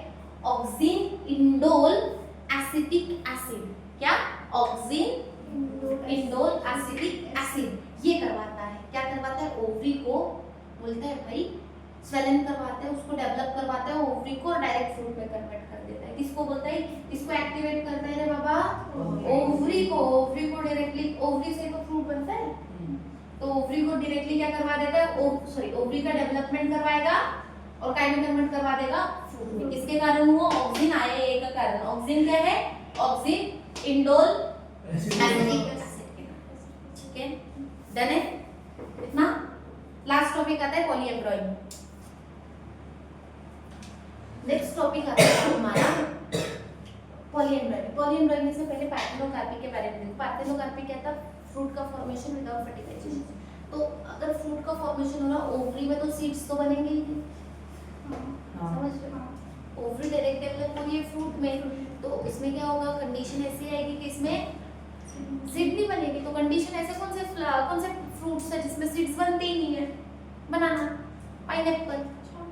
ऑक्सिन इंडोल एसिटिक एसिड, क्या, ऑक्सिन इंडोल एसिटिक एसिड ये करवाता है। क्या करवाता है, ओवरी को बोलता है भाई स्वेलन करवाता है, उसको डेवलप करवाता है ओवरी को, और डायरेक्ट फ्रूट में कन्वर्ट कर देता है। किसको बोलता है, इसको एक्टिवेट करता है रे बाबा, ओवरी को। ओवरी को डायरेक्टली, ओवरी से तो फ्रूट बनता है, तो ओवरी को डायरेक्टली क्या करवा देता है, सॉरी ओवरी का डेवलपमेंट करवाएगा और काय में कन्वर्ट करवा देगा फ्रूट में। किसके कारण वो, ऑक्सिन आए का कारण। ऑक्सिन क्या है, ऑक्सिन इंडोल एसिटिक एसिड के कारण, ठीक है। डन है इतना। लास्ट टॉपिक आता है पॉलीएम्ब्रॉयनी। नेक्स्ट टॉपिक आता है हमारा पॉलीएम्ब्रॉयनी। पॉलीएम्ब्रॉयनी से पहले पार्थिनोकार्पी के बारे में देखो। पार्थिनोकार्पी क्या था, फ्रूट का फॉर्मेशन विदाउट फर्टिलाइजेशन। तो अगर फ्रूट का फॉर्मेशन हो रहा ओवरी में, तो सीड्स तो बनेंगे ही नहीं, समझ रहे हो। ओवरी डायरेक्ट डेवलप हो रही है फ्रूट में, तो इसमें क्या होगा, कंडीशन ऐसी आएगी कि इसमें सीड नहीं बनेगी। तो कंडीशन ऐसे कौन से फ्रूट्स है जिसमें सीड्स बनते ही नहीं है, बनाना, पाइनएप्पल।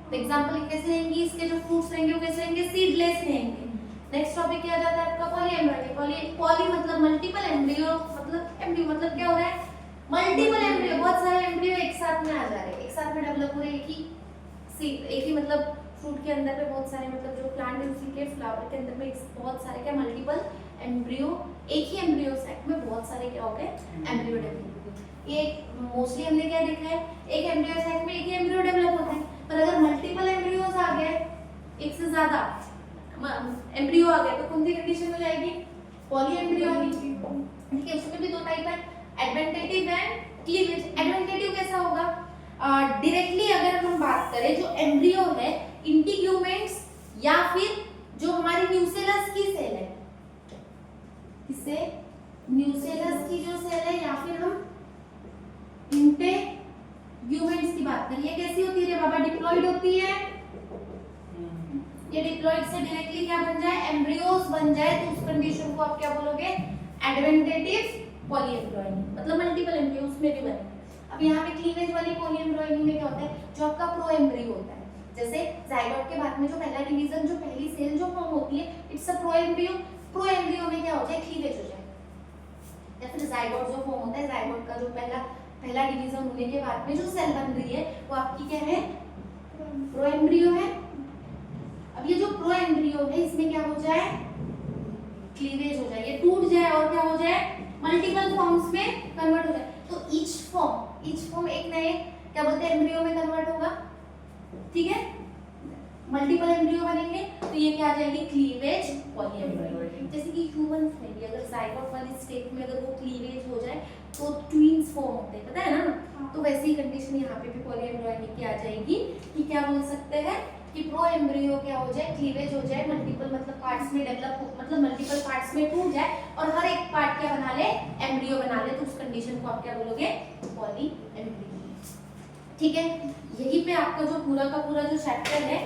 तो एग्जांपल कैसे रहेंगी, इसके जो फ्रूट्स रहेंगे वो कैसे रहेंगे, सीडलेस रहेंगे। नेक्स्ट टॉपिक क्या आ जाता है आपका, पॉलीएम्ब्रॉयनी। पॉली मतलब मल्टीपल, एम्ब्रियो मतलब क्या हो रहा है, मल्टीपल एम्ब्रियो, बहुत सारे एम्ब्रियो एक साथ में आ जा रहे हैं, एक साथ में डेवलप हो रहे हैं, एक ही मतलब फ्रूट के अंदर पे बहुत सारे मतलब जो प्लांट है उसी के फ्लावर के अंदर में बहुत सारे क्या मल्टीपल एम्ब्रियो, एक ही एम्ब्रियो सैक में बहुत सारे क्या हो गए एम्ब्रियो डेवलप हो गए। ये मोस्टली हमने क्या देखा है, एक एम्ब्रियो सैक में एक ही एम्ब्रियो डेवलप होता है, पर अगर मल्टीपल एम्ब्रियोज आ गए, एक से ज्यादा एम्ब्रियो आ गए, तो कौन सी कंडीशन हो जाएगी, पॉली एम्ब्रियो आएगी। ठीक है, उसमें भी दो टाइप है, एडवेंटेटिव एंड क्लीवेज। एडवेंटेटिव कैसा होगा, डायरेक्टली अगर हम बात करें जो एम्ब्रियो है इंटीग्यूमेंट्स या फिर जो हमारी न्यूसेलस की सेल है, किससे, न्यूसेलस की जो सेल है, या फिर हम इंटीग्यूमेंट्स की बात करें, ये कैसी होती है रे बाबा, डिप्लॉइड होती है। ये डिप्लॉइड से डायरेक्टली क्या बन जाए, एम्ब्रियोज बन जाए, तो उस कंडीशन को आप क्या बोलोगे, एडवेंटेटिव पॉलीएम्ब्रियोइनी, मतलब मल्टीपल एम्ब्रियो उसमें भी बनेंगे। अब यहाँ पे क्लीवेज वाली पॉलीएम्ब्रियोइनी में क्या होता है, जो आपका प्रोएम्ब्रियो होता है, जैसे जाइगोट के बाद में जो पहला डिवीजन, जो पहली सेल जो फॉर्म होती है, इट्स अ प्रोएम्ब्रियो। प्रोएम्ब्रियो में क्या हो जाए, क्लीवेज हो जाए, या फिर जाइगोट जो फॉर्म होता है, जाइगोट का जो पहला डिवीजन होने के बाद में जो सेल बन रही है वो आपकी क्या है, प्रोएम्ब्रियो है। अब ये जो प्रोएम्ब्रियो है इसमें क्या हो जाए, क्लीवेज हो जाए, ये टूट जाए और क्या हो जाए, मल्टीपल फॉर्म्स में कन्वर्ट हो जाए। तो ईच फॉर्म एक नए क्या बोलते हैं एम्ब्रियो में कन्वर्ट होगा। ठीक है, मल्टीपल एम्ब्रियो बनेंगे तो ये क्या आ जाएगी, क्लीवेज पॉलीएम्ब्रियो। जैसे कि ह्यूमंस में भी अगर जाइगोट वाली स्टेट में अगर वो क्लीवेज हो जाए तो ट्विन्स फॉर्म होते हैं, पता है ना। तो वैसी कंडीशन यहाँ पे भी पॉलीएम्ब्रियोइनी की आ जाएगी कि क्या बोल सकते हैं कि प्रोएम्ब्रियो क्या हो जाए, क्लीवेज हो जाए, मल्टीपल मतलब पार्ट्स में डेवलप हो, मतलब मल्टीपल पार्ट्स में टूट जाए और हर एक पार्ट क्या बना ले, एम्ब्रियो बना ले, तो उस कंडीशन को आप क्या बोलोगे, पॉलीएम्ब्रियो। ठीक है, यही पे आपका जो पूरा का पूरा जो चैप्टर है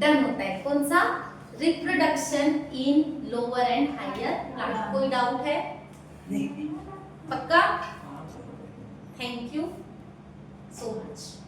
डन होता है। कौन सा, reproduction in lower and higher plant. कोई डाउट है, पक्का? Thank you so much.